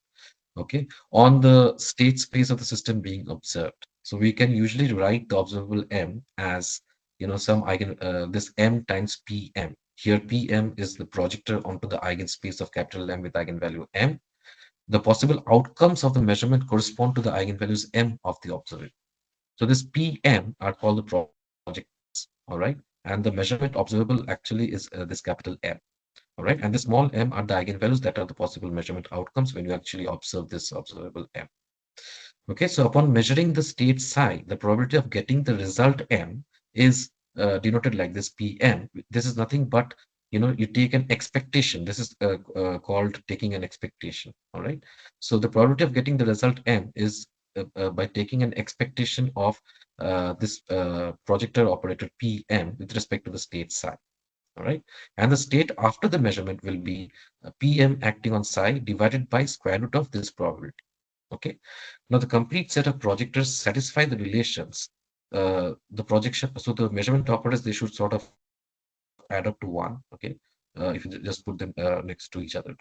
okay, on the state space of the system being observed. So we can usually write the observable M as, some this M times PM. Here PM is the projector onto the eigenspace of capital M with eigenvalue M. The possible outcomes of the measurement correspond to the eigenvalues M of the observable. So this PM are called the projectors, all right? And the measurement observable actually is this capital M, all right? And the small m are the eigenvalues that are the possible measurement outcomes when you actually observe this observable M. Okay, so upon measuring the state psi, the probability of getting the result M is denoted like this PM. This is nothing but, you take an expectation. This is called taking an expectation, all right? So the probability of getting the result M is by taking an expectation of this projector operator PM with respect to the state psi, all right? And the state after the measurement will be PM acting on psi divided by square root of this probability. Okay. Now the complete set of projectors satisfy the relations. The projection, so the measurement operators, they should sort of add up to one. Okay. If you just put them next to each other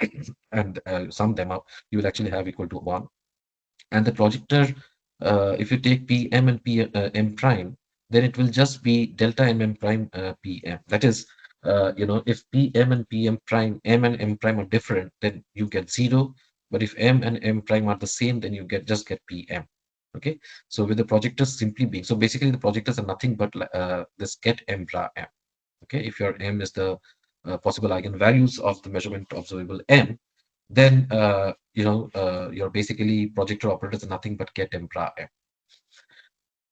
and sum them up, you will actually have equal to 1. And the projector, if you take PM and M prime, then it will just be delta M prime PM. That is, if PM and PM prime, M and M prime are different, then you get 0. But if M and M prime are the same, then you just get PM. Okay. So with the projectors simply being, so basically the projectors are nothing but this get M bra M. Okay. If your M is the possible eigenvalues of the measurement observable M, then your basically projector operators are nothing but get M bra M.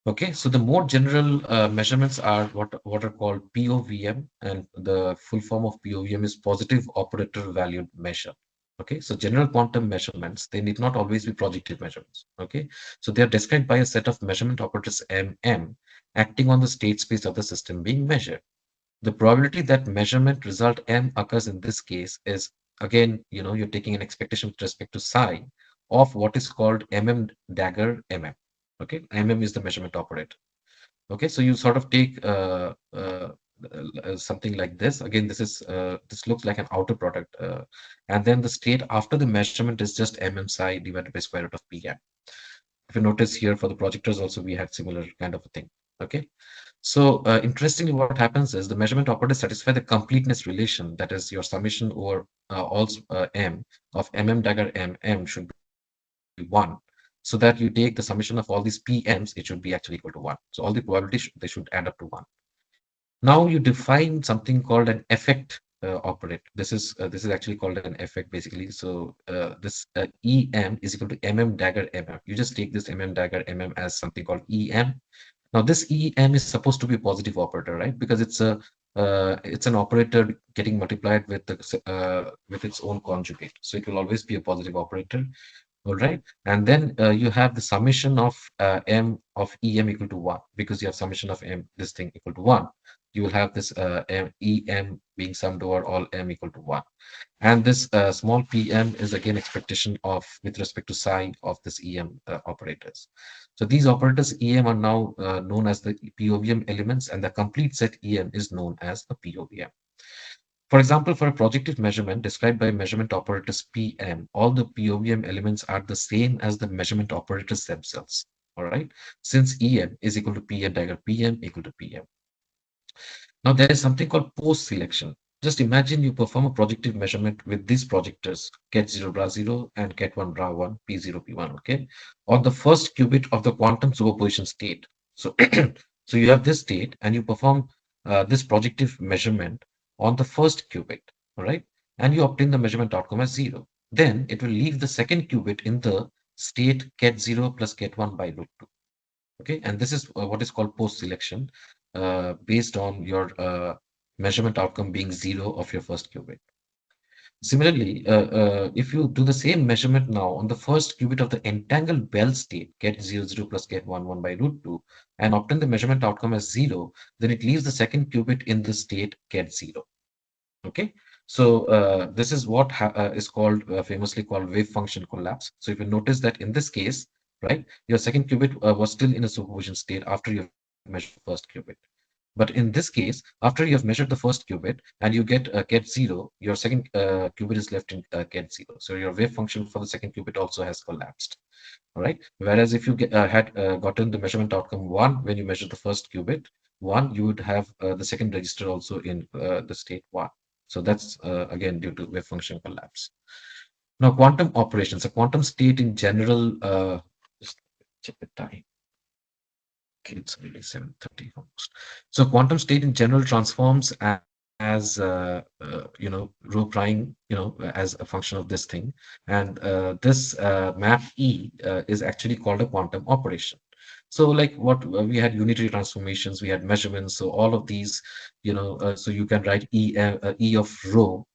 Okay, so the more general measurements are what are called POVM, and the full form of POVM is positive operator valued measure. Okay, so general quantum measurements, they need not always be projective measurements. Okay, so they are described by a set of measurement operators MM acting on the state space of the system being measured. The probability that measurement result M occurs in this case is, again, you're taking an expectation with respect to psi of what is called MM dagger MM. Okay, MM is the measurement operator. Okay, so you sort of take something like this. Again, this looks like an outer product, and then the state after the measurement is just MM psi divided by square root of PM. If you notice here for the projectors also, we had similar kind of a thing. Okay, so interestingly, what happens is the measurement operators satisfy the completeness relation, that is your summation over all M of MM dagger M should be 1. So that you take the summation of all these PMs, it should be actually equal to 1. So all the probabilities, they should add up to 1. Now you define something called an effect operator. This is actually called an effect basically. So this EM is equal to MM dagger MM. You just take this MM dagger MM as something called EM. Now this EM is supposed to be a positive operator, right? Because it's an operator getting multiplied with its own conjugate. So it will always be a positive operator. All right. And then you have the summation of M of EM equal to 1, because you have summation of M, this thing equal to 1. You will have this EM being summed over all M equal to 1. And this small pm is again expectation of with respect to psi of this EM operators. So these operators EM are now known as the POVM elements, and the complete set EM is known as a POVM. For example, for a projective measurement described by measurement operators PM, all the POVM elements are the same as the measurement operators themselves. All right, since EM is equal to PM dagger PM equal to PM. Now there is something called post-selection. Just imagine you perform a projective measurement with these projectors, ket0 bra 0 and ket1 bra 1, p0 p1, okay, on the first qubit of the quantum superposition state. So, so you have this state and you perform this projective measurement on the first qubit, all right, and you obtain the measurement outcome as 0. then it will leave the second qubit in the state ket0 plus ket1 by root 2. Okay, and this is what is called post-selection based on your measurement outcome being 0 of your first qubit. Similarly, if you do the same measurement now on the first qubit of the entangled Bell state, get 0, 0 plus get 1, 1 by root 2, and obtain the measurement outcome as 0, then it leaves the second qubit in the state get 0. Okay, so this is what is called famously called wave function collapse. So if you notice that in this case, right, your second qubit was still in a superposition state after you have measured the first qubit. But in this case, after you have measured the first qubit and you get ket 0, your second qubit is left in ket 0. So your wave function for the second qubit also has collapsed. All right. Whereas if you had gotten the measurement outcome 1 when you measured the first qubit, 1, you would have the second register also in the state 1. So that's again due to wave function collapse. Now, quantum operations, a quantum state in general, just check the time. Okay, it's really 7:30 almost. So quantum state in general transforms as rho prime, as a function of this thing, and this map E is actually called a quantum operation. So like what we had unitary transformations, we had measurements. So all of these, so you can write E of rho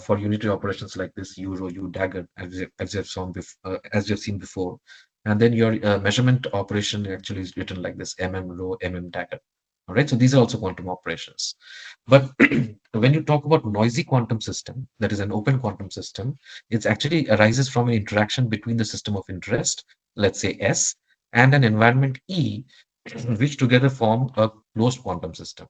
for unitary operations like this, U rho, U dagger, as you have seen before. And then your measurement operation actually is written like this, rho, dagger. All right, so these are also quantum operations. But when you talk about noisy quantum system, that is an open quantum system, it actually arises from an interaction between the system of interest, let's say S, and an environment E, which together form a closed quantum system.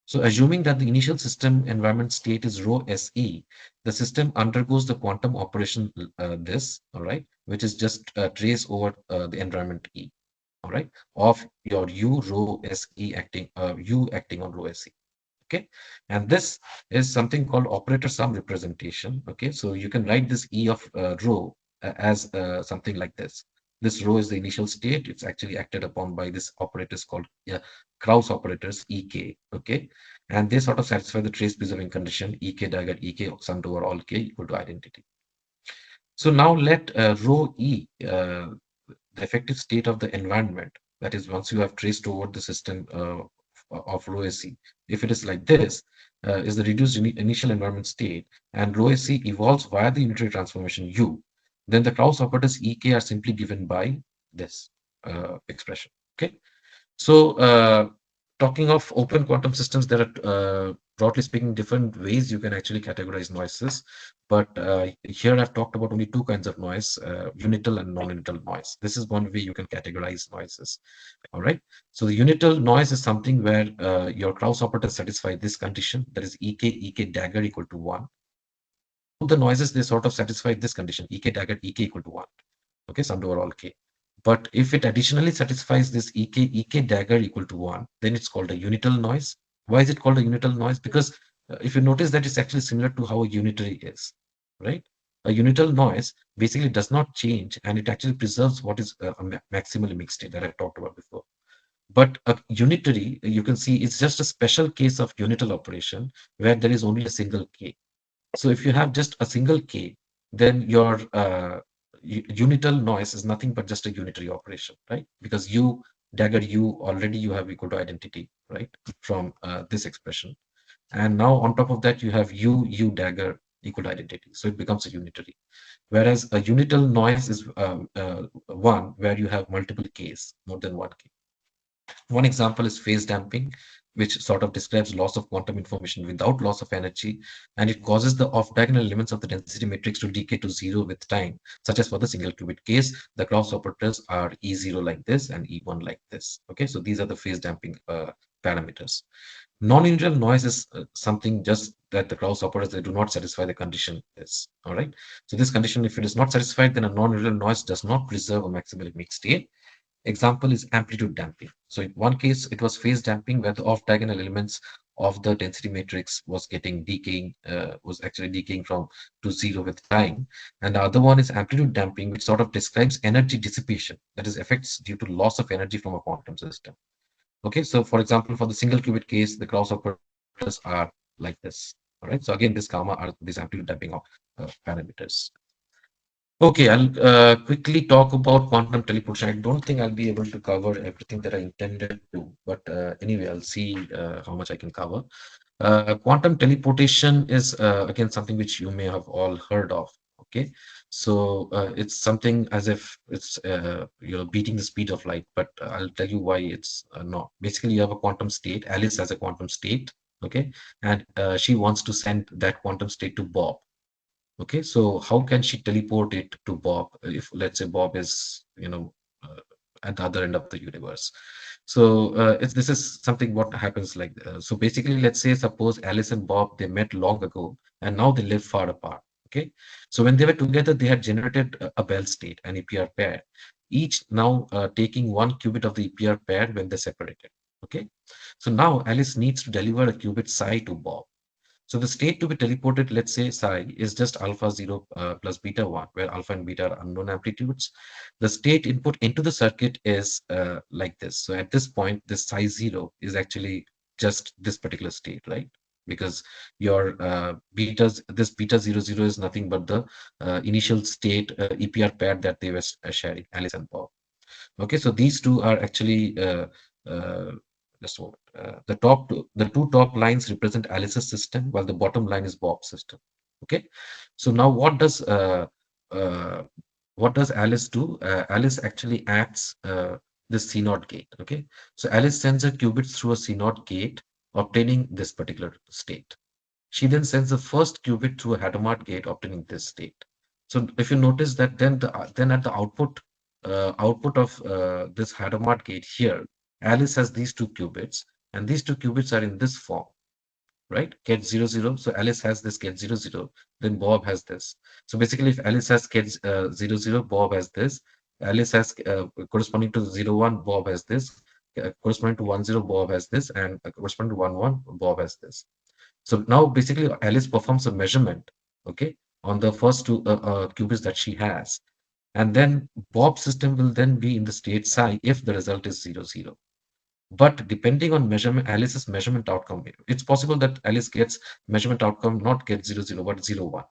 So assuming that the initial system environment state is rho SE, the system undergoes the quantum operation all right, which is just trace over the environment E, all right, of your U rho SE acting, U acting on rho SE. Okay, and this is something called operator sum representation. Okay, so you can write this E of rho as something like this. This rho is the initial state. It's actually acted upon by this operators called Krauss operators EK. Okay, and they sort of satisfy the trace preserving condition EK dagger EK summed over all K equal to identity. So now let rho E, the effective state of the environment, that is once you have traced over the system of rho SE, if it is like this, is the reduced initial environment state, and rho SE evolves via the unitary transformation U, then the Krauss operators EK are simply given by this expression. Okay, so talking of open quantum systems, there are broadly speaking different ways you can actually categorize noises, but here I've talked about only two kinds of noise, unital and non-unital noise. This is one way you can categorize noises. All right, so the unital noise is something where your Krauss operators satisfy this condition, that is EK dagger equal to 1. Both the noises, they sort of satisfy this condition, EK dagger EK equal to 1. Okay, summed over all K. But if it additionally satisfies this EK dagger equal to 1, then it's called a unital noise. Why is it called a unital noise? Because if you notice that it's actually similar to how a unitary is, right? A unital noise basically does not change, and it actually preserves what is a maximally mixed state that I talked about before. But a unitary, you can see, it's just a special case of unital operation where there is only a single K. So if you have just a single K, then your unital noise is nothing but just a unitary operation, right? Because U dagger U already you have equal to identity, right? From this expression. And now on top of that, you have U dagger equal to identity. So it becomes a unitary. Whereas a unital noise is one where you have multiple Ks, more than one K. One example is phase damping, which sort of describes loss of quantum information without loss of energy, and it causes the off-diagonal elements of the density matrix to decay to 0 with time, such as for the single qubit case. The Krauss operators are E0 like this and E1 like this. Okay, so these are the phase damping parameters. Non-unital noise is something just that the Krauss operators, they do not satisfy the condition is. All right, so this condition, if it is not satisfied, then a non-unital noise does not preserve a maximally mixed state. Example is amplitude damping. So in one case, it was phase damping where the off-diagonal elements of the density matrix was was actually decaying from to 0 with time. And the other one is amplitude damping, which sort of describes energy dissipation, that is effects due to loss of energy from a quantum system. Okay, so for example, for the single qubit case, the Krauss operators are like this. All right, so again, this gamma are these amplitude damping of parameters. Okay, I'll quickly talk about quantum teleportation. I don't think I'll be able to cover everything that I intended to, but anyway, I'll see how much I can cover. Quantum teleportation is again something which you may have all heard of. Okay, so it's something as if it's beating the speed of light, but I'll tell you why it's not. Basically, you have a quantum state. Alice has a quantum state. Okay, and she wants to send that quantum state to Bob. Okay, so how can she teleport it to Bob if, let's say, Bob is, at the other end of the universe? So it's this is something what happens like so basically, let's say, suppose Alice and Bob they met long ago and now they live far apart. Okay, so when they were together, they had generated a Bell state, an EPR pair, each now taking one qubit of the EPR pair when they separated. Okay, so now Alice needs to deliver a qubit psi to Bob. So the state to be teleported, let's say psi, is just alpha 0 plus beta 1, where alpha and beta are unknown amplitudes. The state input into the circuit is like this. So at this point, this psi 0 is actually just this particular state, right? Because your this beta 00 is nothing but the initial state EPR pair that they were sharing, Alice and Bob. Okay, so these two are actually uh, just a moment. The two top lines represent Alice's system, while the bottom line is Bob's system. Okay, so now uh, what does Alice do? Alice actually acts this C0 gate. Okay, so Alice sends her qubits through a C0 gate, obtaining this particular state. She then sends the first qubit through a Hadamard gate, obtaining this state. So if you notice that then at the output of this Hadamard gate here, Alice has these two qubits, and these two qubits are in this form, right? Get 00. So Alice has this get 00, then Bob has this. So basically, if Alice has get 00, Bob has this. Alice has corresponding to 01, Bob has this. Corresponding to 10, Bob has this, and corresponding to 11, Bob has this. So now basically Alice performs a measurement, okay, on the first two qubits that she has. And then Bob's system will then be in the state psi if the result is 00. But depending on measurement, Alice's measurement outcome, it's possible that Alice gets measurement outcome not get 00, but 01.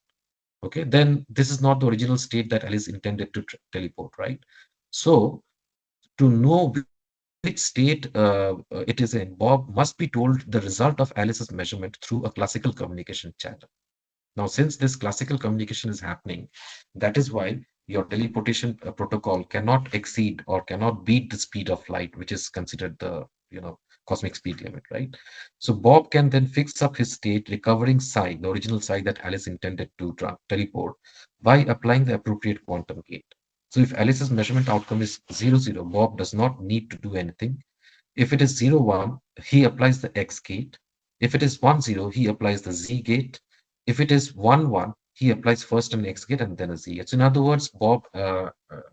Okay, then this is not the original state that Alice intended to teleport, right? So to know which state it is in, Bob must be told the result of Alice's measurement through a classical communication channel. Now, since this classical communication is happening, that is why your teleportation protocol cannot exceed or cannot beat the speed of light, which is considered the cosmic speed limit, right? So Bob can then fix up his state, recovering psi, the original psi that Alice intended to teleport, by applying the appropriate quantum gate. So if Alice's measurement outcome is 00, Bob does not need to do anything. If it is 01, he applies the X gate. If it is 10, he applies the Z gate. If it is 11, he applies first an X gate and then a Z gate. So in other words, Bob,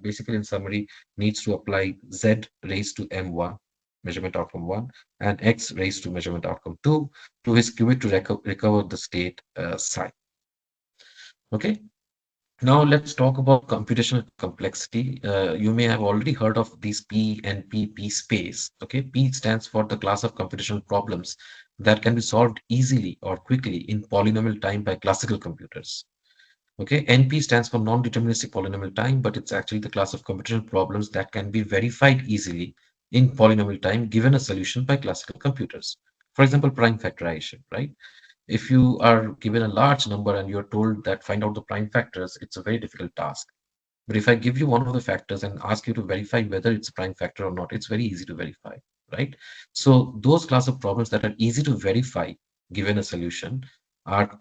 basically in summary, needs to apply Z raised to M1, measurement outcome 1, and X raised to measurement outcome 2 to his qubit to recover the state psi. Okay. Now let's talk about computational complexity. You may have already heard of these P and P space. Okay, P stands for the class of computational problems that can be solved easily or quickly in polynomial time by classical computers. Okay, NP stands for non-deterministic polynomial time, but it's actually the class of computational problems that can be verified easily in polynomial time given a solution by classical computers. For example, prime factorization, right? If you are given a large number and you're told that find out the prime factors, it's a very difficult task. But if I give you one of the factors and ask you to verify whether it's a prime factor or not, it's very easy to verify, right? So those class of problems that are easy to verify given a solution are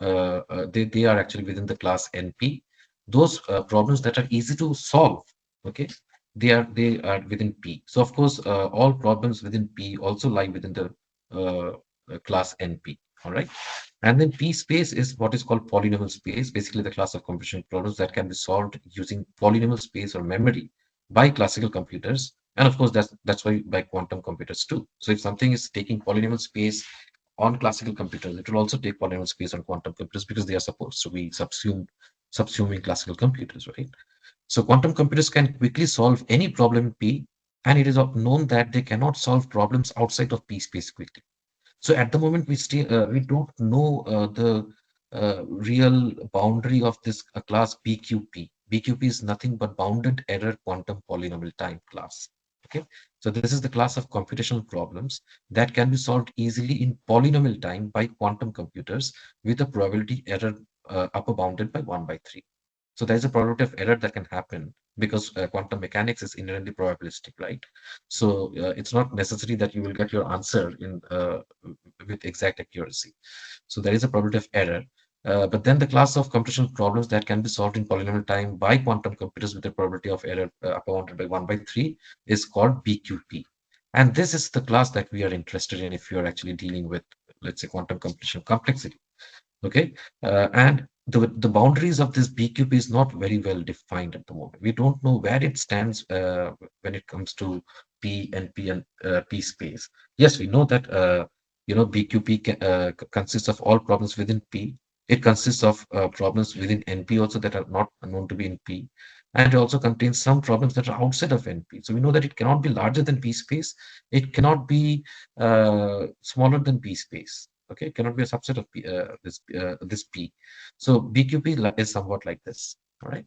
they are actually within the class NP. Those problems that are easy to solve, okay, they are within P. So of course, all problems within P also lie within the class NP. All right. And then P space is what is called polynomial space, basically the class of computational problems that can be solved using polynomial space or memory by classical computers. And of course, that's why by quantum computers too. So if something is taking polynomial space on classical computers, it will also take polynomial space on quantum computers because they are supposed to be subsuming classical computers, right? So quantum computers can quickly solve any problem in P, and it is known that they cannot solve problems outside of P space quickly. So at the moment, we don't know the real boundary of this class PQP. BQP is nothing but bounded error quantum polynomial time class. Okay, so this is the class of computational problems that can be solved easily in polynomial time by quantum computers with a probability error upper bounded by 1 by 3. So there is a probability of error that can happen because quantum mechanics is inherently probabilistic, right? So it's not necessary that you will get your answer in with exact accuracy. So there is a probability of error. But then the class of computational problems that can be solved in polynomial time by quantum computers with a probability of error upper bounded by 1 by 3 is called BQP. And this is the class that we are interested in if you're actually dealing with, let's say, quantum computational complexity. Okay, and the boundaries of this BQP is not very well defined at the moment. We don't know where it stands when it comes to P space. Yes, we know that BQP consists of all problems within P. It consists of problems within NP also that are not known to be in P, and it also contains some problems that are outside of NP. So we know that it cannot be larger than P space. It cannot be smaller than P space. Okay, it cannot be a subset of this P. So BQP is somewhat like this. All right.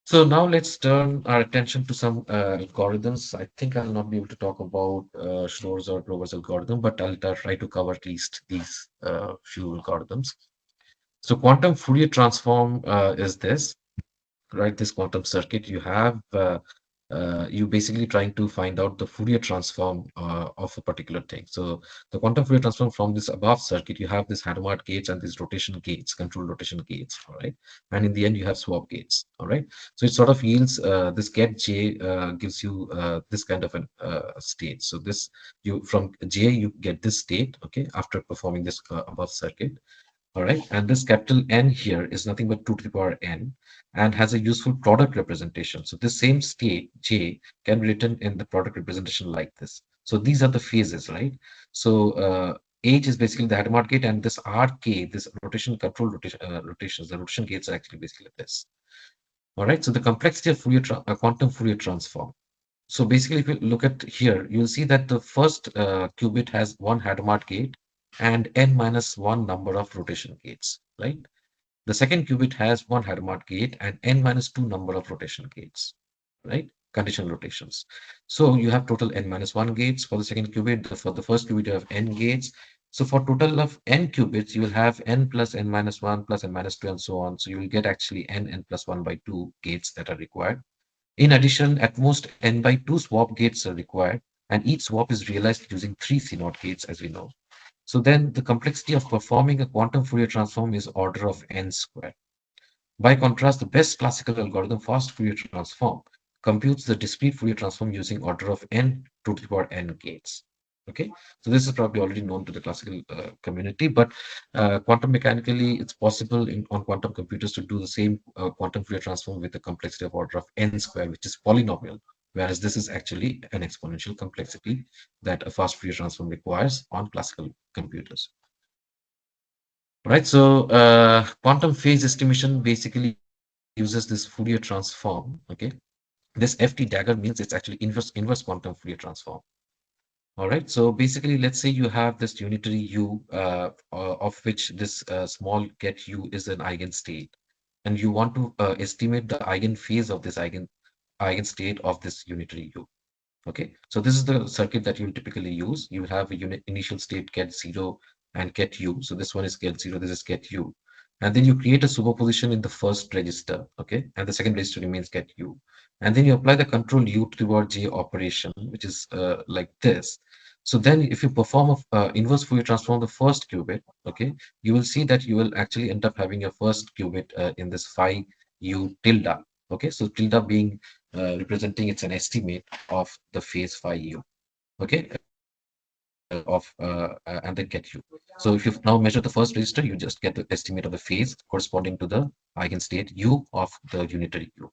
So now let's turn our attention to some algorithms. I think I'll not be able to talk about Schnorr's or Grover's algorithm, but I'll try to cover at least these few algorithms. So quantum Fourier transform is this, right? This quantum circuit. You basically trying to find out the Fourier transform of a particular thing. So the quantum Fourier transform from this above circuit, you have this Hadamard gates and these rotation gates, control rotation gates, all right? And in the end, you have swap gates, all right? So it sort of yields this get J gives you this kind of a state. So this you from J you get this state, okay, after performing this above circuit. All right, and this capital N here is nothing but 2 to the power n and has a useful product representation. So this same state, J, can be written in the product representation like this. So these are the phases, right? So H is basically the Hadamard gate, and this RK, this rotation control rotations, the rotation gates are actually basically this. All right, so the complexity of quantum Fourier transform. So basically, if you look at here, you'll see that the first qubit has one Hadamard gate and n minus one number of rotation gates, right? The second qubit has one Hadamard gate and n minus two number of rotation gates, right? Conditional rotations. So you have total n minus one gates for the second qubit. For the first qubit, you have n gates. So for total of n qubits, you will have n plus n minus one plus n minus two and so on. So you will get actually n plus one by two gates that are required. In addition, at most n by 2 swap gates are required, and each swap is realized using 3 CNOT gates, as we know. So then the complexity of performing a quantum Fourier transform is order of n squared. By contrast, the best classical algorithm, fast Fourier transform, computes the discrete Fourier transform using order of n to the power n gates. Okay, so this is probably already known to the classical community, but quantum mechanically, it's possible on quantum computers to do the same quantum Fourier transform with a complexity of order of n square, which is polynomial, whereas this is actually an exponential complexity that a fast Fourier transform requires on classical computers. Right, so quantum phase estimation basically uses this Fourier transform. Okay, this FT dagger means it's actually inverse quantum Fourier transform. All right, so basically, let's say you have this unitary U of which this small get U is an eigenstate, and you want to estimate the eigenphase of this eigenstate of this unitary U. Okay, so this is the circuit that you'll typically use. You have a unit initial state get 0 and get U. So this one is get 0, this is get U. And then you create a superposition in the first register, okay? And the second register remains get U. And then you apply the control U to the power J operation, which is like this. So then if you perform a inverse Fourier transform the first qubit, okay, you will see that you will actually end up having a first qubit in this phi U tilde. Okay, so tilde being representing it's an estimate of the phase phi U. Okay, and then get U. So if you now measure the first register, you just get the estimate of the phase corresponding to the eigenstate U of the unitary U.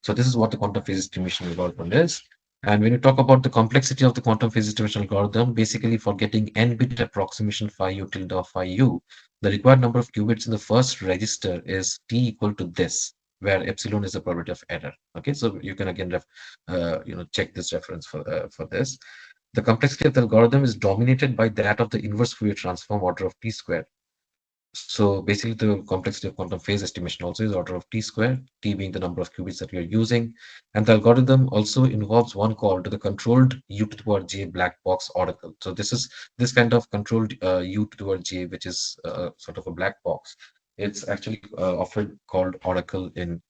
So this is what the quantum phase estimation algorithm is. And when you talk about the complexity of the quantum phase estimation algorithm, basically for getting n-bit approximation phi U tilde of phi U, the required number of qubits in the first register is t equal to this, where epsilon is the probability of error. Okay, so you can again check this reference for this. The complexity of the algorithm is dominated by that of the inverse Fourier transform order of t squared. So basically, the complexity of quantum phase estimation also is order of t squared, t being the number of qubits that we are using. And the algorithm also involves one call to the controlled u to the power j black box oracle. So this kind of controlled u to the power j, which is sort of a black box. It's actually often called oracle in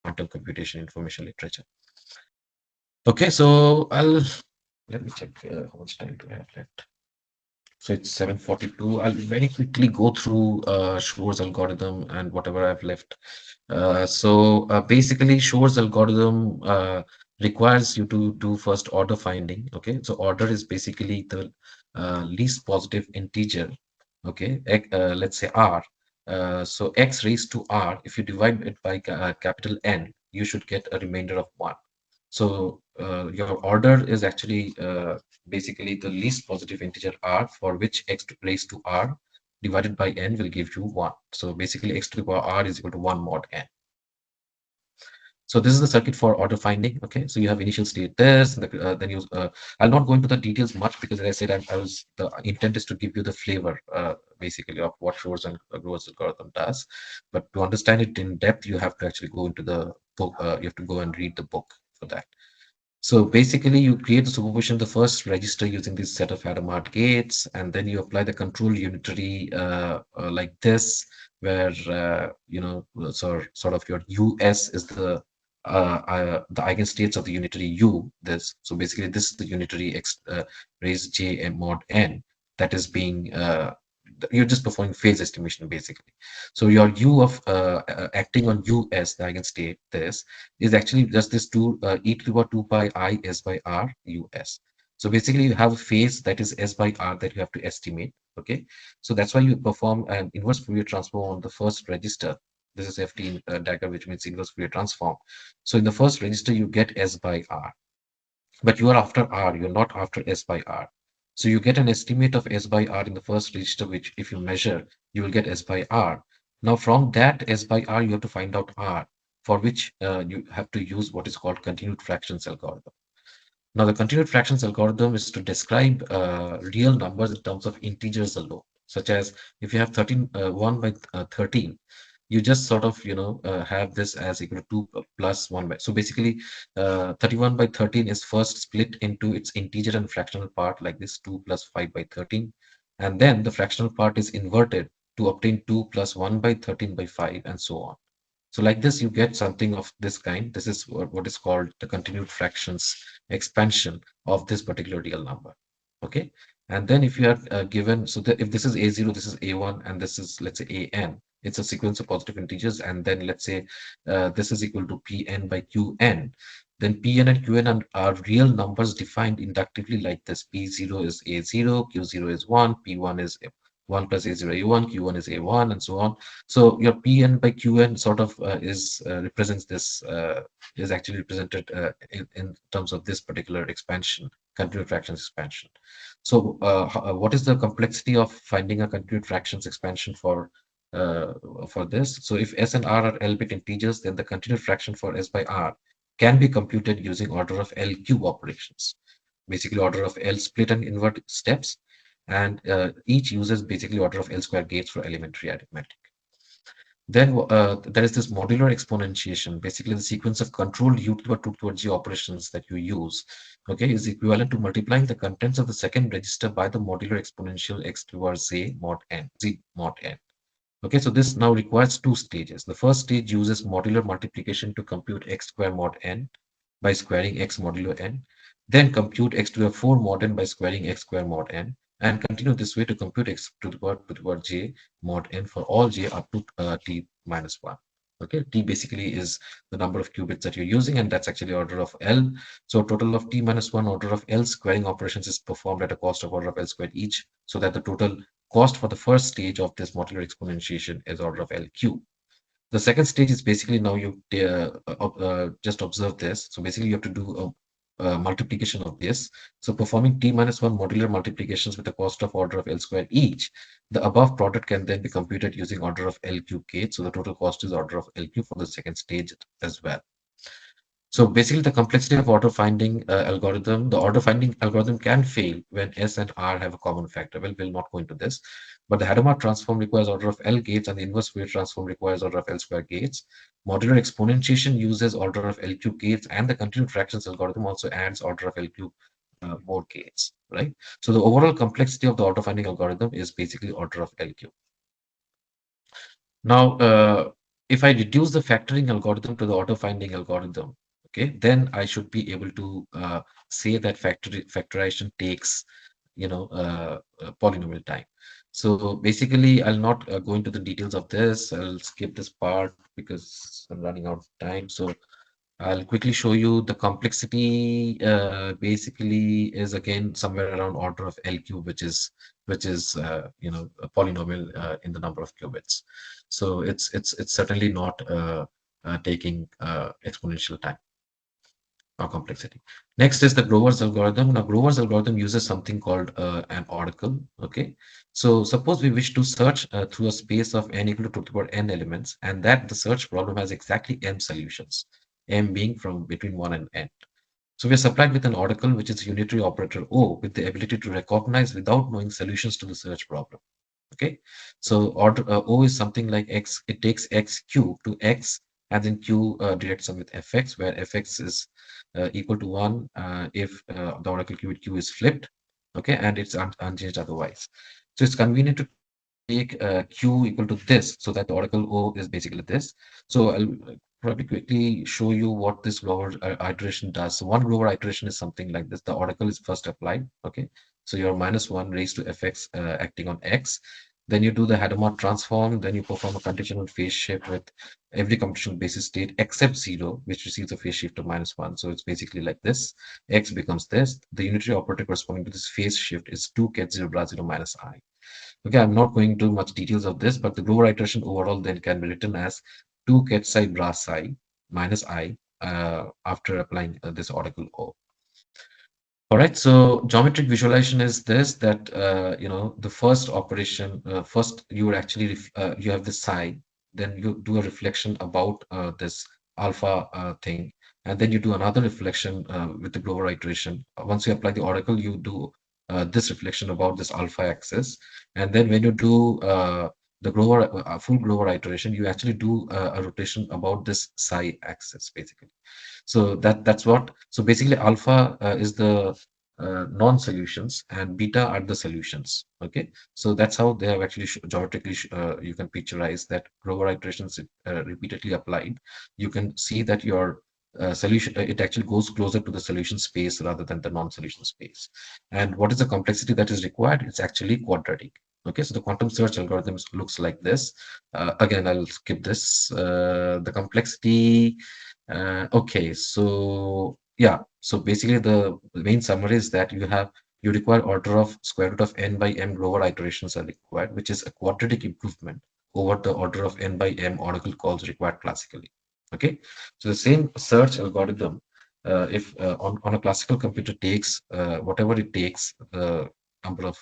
quantum computation information literature. Okay, so let me check how much time do I have left. So it's 7:42. I'll very quickly go through Shor's algorithm and whatever I've left. Basically, Shor's algorithm requires you to do first order finding. Okay, so order is basically the least positive integer. Okay, let's say r. So x raised to r, if you divide it by capital N, you should get a remainder of 1. So your order is actually basically the least positive integer r, for which x raised to r divided by n will give you 1. So basically x to the power r is equal to 1 mod n. So this is the circuit for order finding. Okay, so you have initial state this, then you. I'll not go into the details much because, as I said, the intent is to give you the flavor, basically, of what Shor's and Grover's algorithm does. But to understand it in depth, you have to actually go into the book. You have to go and read the book for that. So basically, you create the superposition of the first register using this set of Hadamard gates, and then you apply the control unitary like this, where sort of your US is the eigenstates of the unitary U. This so basically this is the unitary x raised j m mod n that is being you're just performing phase estimation basically. So your U of acting on US, the eigenstate, this is actually just this 2 e to the power 2 pi I s by r us. So basically, you have a phase that is s by r that you have to estimate. Okay, so that's why you perform an inverse Fourier transform on the first register. This is FT dagger, which means inverse Fourier transform. So in the first register, you get s by r, but you are after r, you're not after s by r. So you get an estimate of s by r in the first register, which if you measure, you will get s by r. Now from that s by r, you have to find out r, for which you have to use what is called continued fractions algorithm. Now the continued fractions algorithm is to describe real numbers in terms of integers alone, such as if you have 1 by 13, you just sort of have this as equal to 2 plus 1 by. So basically 31 by 13 is first split into its integer and fractional part like this, 2 plus 5 by 13, and then the fractional part is inverted to obtain 2 plus 1 by 13 by 5 and so on. So like this, you get something of this kind. This is what is called the continued fractions expansion of this particular real number. Okay. And then if you are given, so that if this is A0, this is A1, and this is, let's say, AN, it's a sequence of positive integers. And then let's say this is equal to Pn by Qn. Then Pn and Qn are real numbers defined inductively like this. P0 is A0, Q0 is 1, P1 is 1 plus A0 A1, Q1 is A1, and so on. So your Pn by Qn sort of represents this, is actually represented in terms of this particular expansion, continued fractions expansion. So what is the complexity of finding a continued fractions expansion uh, for this? So if s and r are L-bit integers, then the continued fraction for s by r can be computed using order of L cube operations, basically order of L split and invert steps, and each uses basically order of L square gates for elementary arithmetic. Then there is this modular exponentiation, basically the sequence of controlled u to the 2 towards g operations that you use, okay, is equivalent to multiplying the contents of the second register by the modular exponential x to the power z mod n. Okay, so this now requires two stages. The first stage uses modular multiplication to compute x square mod n by squaring x modulo n, then compute x to the 4 mod n by squaring x square mod n, and continue this way to compute x to the power j mod n for all j up to t minus 1. Okay, t basically is the number of qubits that you're using, and that's actually order of L. So total of t minus 1 order of L squaring operations is performed at a cost of order of L squared each, so that the total cost for the first stage of this modular exponentiation is order of L cube. The second stage is basically now you just observe this. So basically you have to do a multiplication of this. So performing t minus 1 modular multiplications with a cost of order of L square each, the above product can then be computed using order of L cube gate. So the total cost is order of L cube for the second stage as well. So basically, the complexity of order finding algorithm, the order finding algorithm can fail when S and R have a common factor. Well, we'll not go into this, but the Hadamard transform requires order of L gates, and the inverse Fourier transform requires order of L square gates. Modular exponentiation uses order of L cube gates, and the continued fractions algorithm also adds order of L cube more gates, right? So the overall complexity of the order finding algorithm is basically order of L cube. Now, if I reduce the factoring algorithm to the auto finding algorithm, okay, then I should be able to say that factorization takes, polynomial time. So basically, I'll not go into the details of this. I'll skip this part because I'm running out of time. So I'll quickly show you the complexity. Basically, is again somewhere around order of L cube, which is a polynomial in the number of qubits. So it's certainly not taking exponential time or complexity. Next is the Grover's algorithm. Now, Grover's algorithm uses something called an oracle. Okay, so suppose we wish to search through a space of n equal to the power n elements, and that the search problem has exactly m solutions, m being from between 1 and n. So we are supplied with an oracle, which is unitary operator O, with the ability to recognize without knowing solutions to the search problem. Okay, so order O is something like x. It takes x q to x, and then q directs sum with fx, where fx is equal to 1 if the oracle qubit q is flipped. Okay, and it's unchanged otherwise. So it's convenient to take q equal to this, so that the oracle O is basically this. So I'll probably quickly show you what this Grover iteration does. So one Grover iteration is something like this. The oracle is first applied. Okay, so you're -1 raised to fx acting on x. Then you do the Hadamard transform. Then you perform a conditional phase shift with every computational basis state except 0, which receives a phase shift of -1. So it's basically like this. X becomes this. The unitary operator corresponding to this phase shift is 2 ket 0 bra 0 minus I. Okay, I'm not going into much details of this, but the Grover iteration overall then can be written as 2 ket psi bra psi minus I after applying this oracle O. All right, so geometric visualization is this, that the first operation, first you would actually you have this psi, then you do a reflection about this alpha thing, and then you do another reflection with the Grover iteration. Once you apply the oracle, you do this reflection about this alpha axis, and then when you do the Grover full Grover iteration, you actually do a rotation about this psi axis basically. So that's what. So basically, alpha is the non-solutions and beta are the solutions. Okay, so that's how they have actually geometrically you can picturize that Grover iterations repeatedly applied. You can see that your solution it actually goes closer to the solution space rather than the non-solution space. And what is the complexity that is required? It's actually quadratic. Okay, so the quantum search algorithms looks like this. Again, I'll skip this. The complexity. Okay, so yeah, so basically the main summary is that you require order of square root of n by m Grover iterations are required, which is a quadratic improvement over the order of n by m oracle calls required classically. Okay, so the same search algorithm, if on a classical computer takes whatever it takes, the number of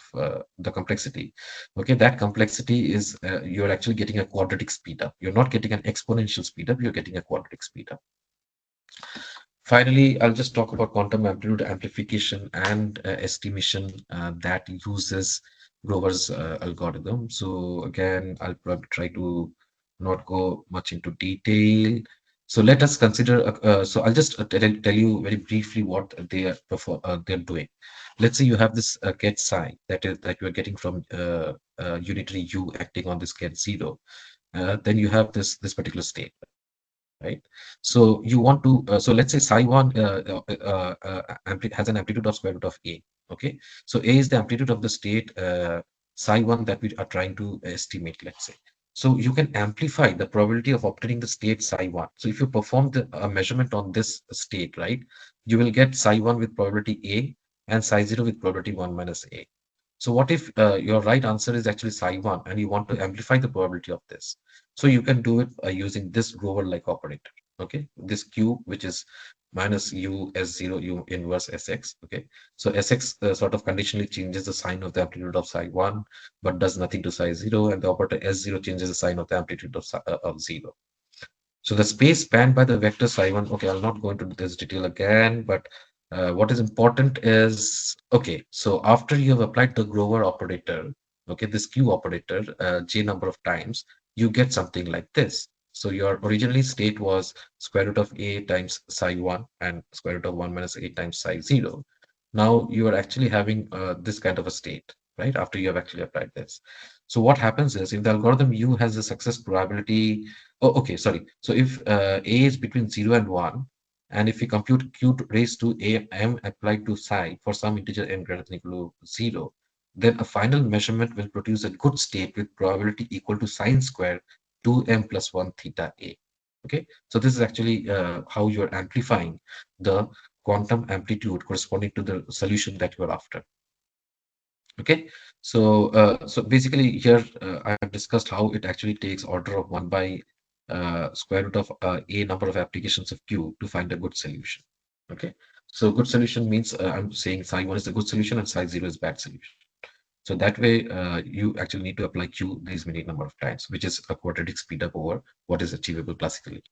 the complexity. Okay, that complexity is you're actually getting a quadratic speed up. You're not getting an exponential speed up. You're getting a quadratic speed up. Finally, I'll just talk about quantum amplitude amplification and estimation that uses Grover's algorithm. So again, I'll probably try to not go much into detail. So let us consider. So I'll just tell you very briefly what they're doing. Let's say you have this get psi that you are getting from unitary U acting on this get 0. Then you have this particular state, right? So you want to so let's say psi 1 has an amplitude of square root of a. Okay, so a is the amplitude of the state psi 1 that we are trying to estimate, let's say. So you can amplify the probability of obtaining the state psi 1. So if you perform the measurement on this state, right, you will get psi 1 with probability a and psi 0 with probability 1 minus a. So what if your right answer is actually psi 1 and you want to amplify the probability of this? So you can do it using this Grover-like operator. Okay, this q, which is minus u s0 u inverse sx. Okay, so sx sort of conditionally changes the sign of the amplitude of psi 1, but does nothing to psi 0, and the operator s0 changes the sign of the amplitude of 0. So the space spanned by the vector psi1, okay, I'll not go into this detail again, but what is important is, okay, so after you have applied the Grover operator, okay, this Q operator, J number of times, you get something like this. So your originally state was square root of A times psi1 and square root of 1 minus A times psi0. Now you are actually having this kind of a state, right? After you have actually applied this. So what happens is if the algorithm U has a success probability. Oh, okay, sorry. So if A is between 0 and 1, and if we compute q raised to a m applied to psi for some integer n greater than equal to 0, then a final measurement will produce a good state with probability equal to sine square 2m plus 1 theta a. Okay, so this is actually how you're amplifying the quantum amplitude corresponding to the solution that you're after. Okay, so basically here I have discussed how it actually takes order of 1 by square root of a number of applications of q to find a good solution. Okay, so good solution means I'm saying psi1 is a good solution and psi0 is bad solution. So that way you actually need to apply q these many number of times, which is a quadratic speed up over what is achievable classically.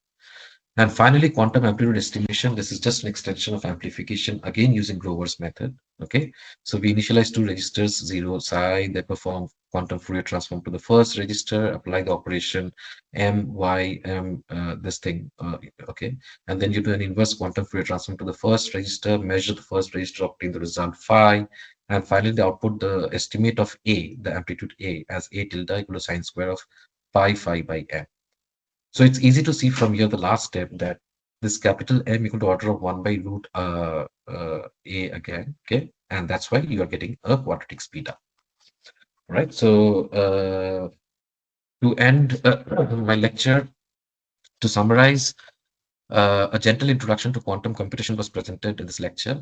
And finally, quantum amplitude estimation. This is just an extension of amplification, again using Grover's method. Okay, so we initialize two registers, 0, psi. They perform quantum Fourier transform to the first register, apply the operation m, y, m, this thing. Okay, and then you do an inverse quantum Fourier transform to the first register, measure the first register, obtain the result phi. And finally, the output, the estimate of A, the amplitude A, as A tilde equal to sine square of pi phi by m. So it's easy to see from here the last step that this capital M equal to order of 1 by root A again, okay? And that's why you are getting a quadratic speed up, right? So to end my lecture, to summarize, a gentle introduction to quantum computation was presented in this lecture.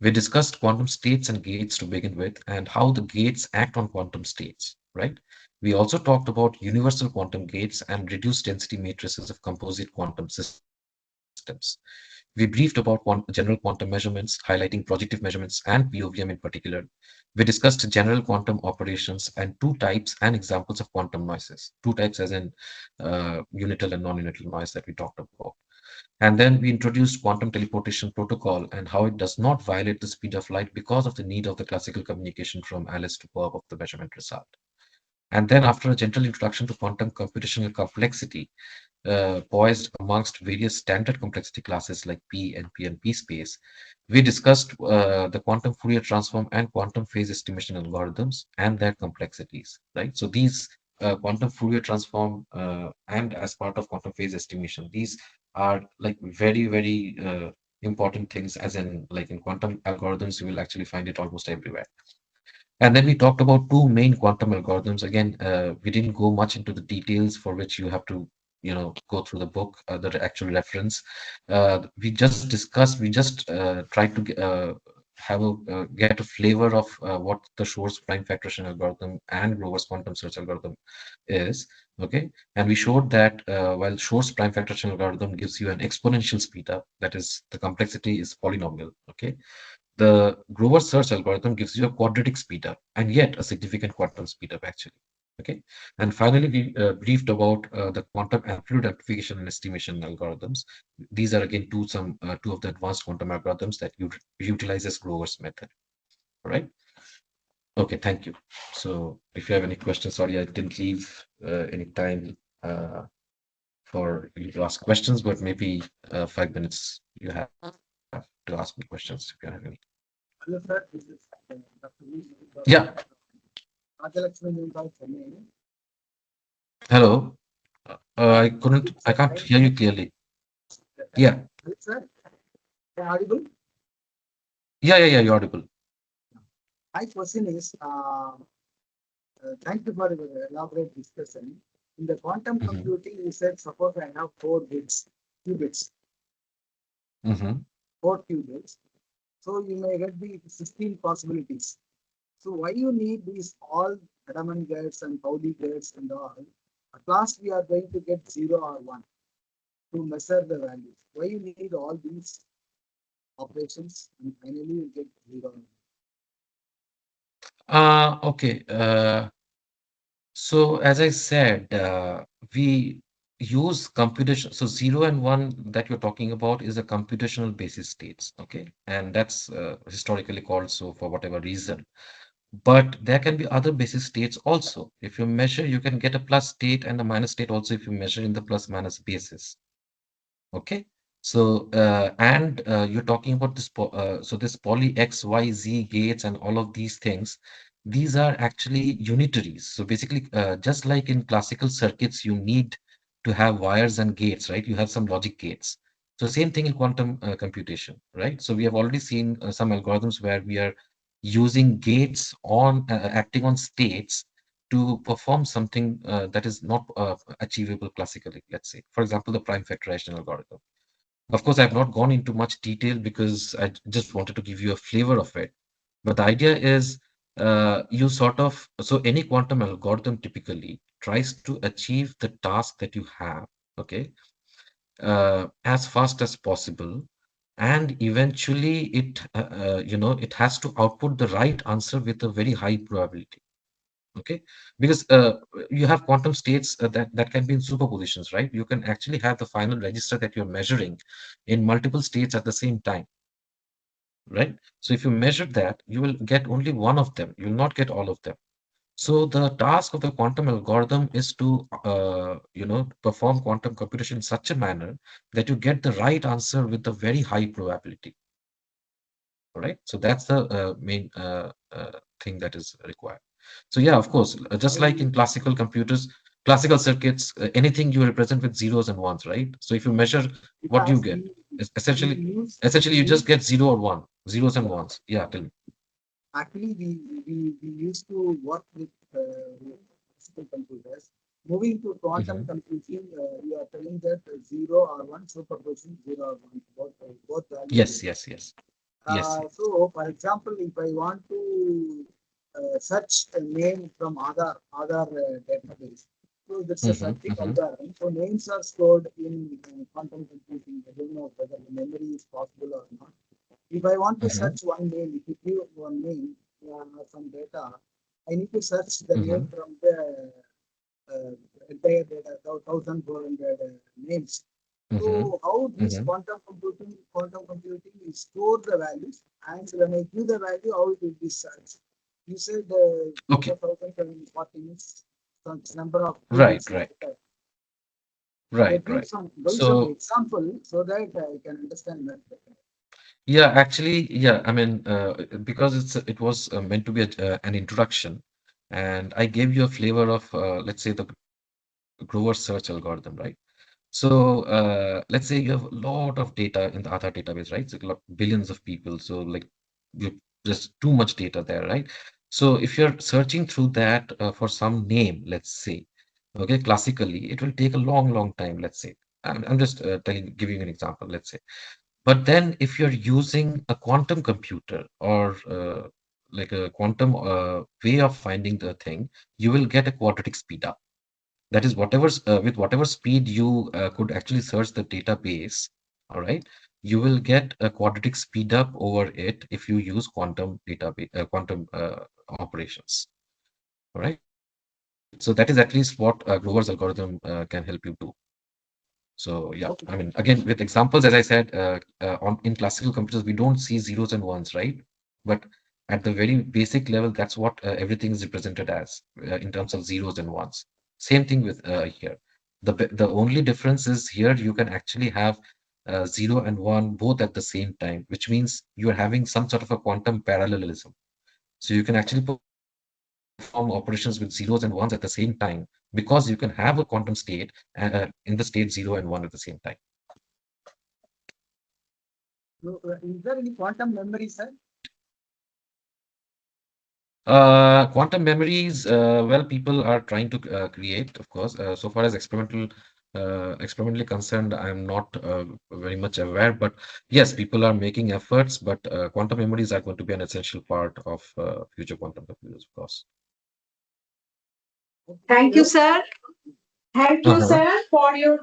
We discussed quantum states and gates to begin with and how the gates act on quantum states, right? We also talked about universal quantum gates and reduced density matrices of composite quantum systems. We briefed about general quantum measurements, highlighting projective measurements and POVM in particular. We discussed general quantum operations and two types and examples of quantum noises. Two types as in unital and non-unital noise that we talked about. And then we introduced quantum teleportation protocol and how it does not violate the speed of light because of the need of the classical communication from Alice to Bob of the measurement result. And then after a gentle introduction to quantum computational complexity, poised amongst various standard complexity classes like P, NP, and P space, we discussed the quantum Fourier transform and quantum phase estimation algorithms and their complexities, right? So these quantum Fourier transform and as part of quantum phase estimation, these are like very important things, as in like in quantum algorithms, you will actually find it almost everywhere. And then we talked about two main quantum algorithms. Again, we didn't go much into the details for which you have to, go through the book, the actual reference. We just tried to get a flavor of what the Shor's prime factorization algorithm and Grover's quantum search algorithm is. Okay. And we showed that while Shor's prime factorization algorithm gives you an exponential speed up, that is, the complexity is polynomial. Okay, the Grover search algorithm gives you a quadratic speedup and yet a significant quantum speedup actually. Okay, and finally we briefed about the quantum amplitude amplification and estimation algorithms. These are again two of the advanced quantum algorithms that utilizes Grover's method. All right. Okay, thank you. So if you have any questions, sorry I didn't leave any time for you to ask questions, but maybe 5 minutes you have to ask me questions if you have any. Hello, sir. This is Dr. V. Yeah. ATAL Academy by Chennai. Hello. I Sir, can't hear you clearly. Yeah. hello, sir. Am I audible? Yeah, you're audible. My question is, thank you for the elaborate discussion. In the quantum Mm-hmm. computing, you said suppose I have 4 qubits, Mm-hmm. 4 qubits. So you may get the 16 possibilities. So why you need these all Raman gates and Pauli gates and all? At last we are going to get 0 or 1 to measure the values. Why you need all these operations and finally you get 0? Okay. So as I said, we use computation. So 0 and 1 that you're talking about is a computational basis states, okay? And that's historically called so for whatever reason. But there can be other basis states also. If you measure, you can get a plus state and a minus state also if you measure in the plus minus basis. Okay. So and you're talking about this so this poly X, Y, Z gates and all of these things. These are actually unitaries. So basically, just like in classical circuits, you need to have wires and gates, right? You have some logic gates. So same thing in quantum computation, right? So we have already seen some algorithms where we are using gates on acting on states to perform something that is not achievable classically, let's say. For example, the prime factorization algorithm. Of course, I've not gone into much detail because I just wanted to give you a flavor of it. But the idea is you sort of, so any quantum algorithm typically tries to achieve the task that you have, okay, as fast as possible. And eventually it has to output the right answer with a very high probability. Okay, because you have quantum states that can be in superpositions, right? You can actually have the final register that you're measuring in multiple states at the same time, right? So if you measure that, you will get only one of them. You will not get all of them. So the task of the quantum algorithm is to perform quantum computation in such a manner that you get the right answer with a very high probability. All right. So that's the main thing that is required. So yeah, of course, just like in classical computers, classical circuits, anything you represent with zeros and ones, right? So if you measure, what do you Because get? we Essentially, use essentially you we just get zero or one, zeros and yeah, ones. Yeah, tell me. actually we used to work with physical computers. Moving to quantum Hmm. computing, we are telling that zero or one superposition, zero or one, both values will Yes, be. yes, yes, yes, yes. So, for example, if I want to search a name from other database, so that's a Hmm. searching Hmm. algorithm. So names are stored in quantum computing. I don't know whether the memory is possible or not. If I want to Hmm. search one name, if you give one name, some data, I need to search the name Hmm. from the entire data, 1,400 names. Hmm. So how this Hmm. quantum computing is store the values, and when I give the value, how it will be searched. You said Okay, 4,040 means some number of right, qubits right, multiplied. So right, right. give some So example so that I can understand that better. yeah, actually, yeah, I mean, because it was meant to be an introduction, and I gave you a flavor of, let's say, the Grover search algorithm, right? So let's say you have a lot of data in the Aadhaar database, right? So billions of people. So like you just too much data there, right? So if you're searching through that for some name, let's say, okay, classically, it will take a long, long time, let's say. I'm just giving you an example, let's say. But then if you're using a quantum computer or like a quantum way of finding the thing, you will get a quadratic speed up. That is with whatever speed you could actually search the database, all right, you will get a quadratic speed up over it if you use quantum operations, all right. So that is at least what Grover's algorithm can help you do. So yeah, I Okay. mean, again, with examples, as I said, in classical computers, we don't see zeros and ones, right? But at the very basic level, that's what everything is represented as in terms of zeros and ones. Same thing with here. The only difference is here you can actually have 0 and 1 both at the same time, which means you are having some sort of a quantum parallelism. So you can actually perform operations with zeros and ones at the same time because you can have a quantum state in the state 0 and 1 at the same time. So, is there any quantum memory, sir? Quantum memories, well, people are trying to create, of course. So far as experimentally concerned, I'm not very much aware, but yes, people are making efforts. But quantum memories are going to be an essential part of future quantum computers, of course. Thank you, sir. Thank you, Uh-huh. sir, for your.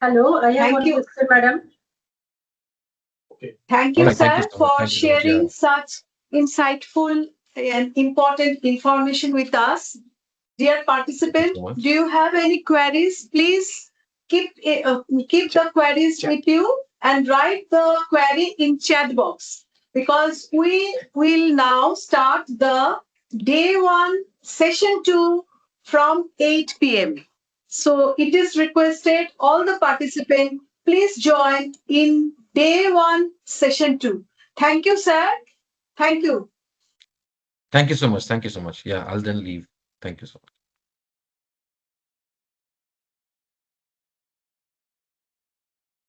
Hello, I have one question, madam. Thank All you, right. Thank you sir, so much. for Thank you so much. Yeah. sharing such insightful and important information with us Dear participant, so much. do you have any queries? Please keep the queries with you and write the query in chat box, because we will now start the day 1 session 2 from 8 p.m. So it is requested all the participants please join in day 1 session 2. Thank you, sir. Thank you. Thank you so much. Thank you so much. Yeah, I'll then leave. Thank you so much.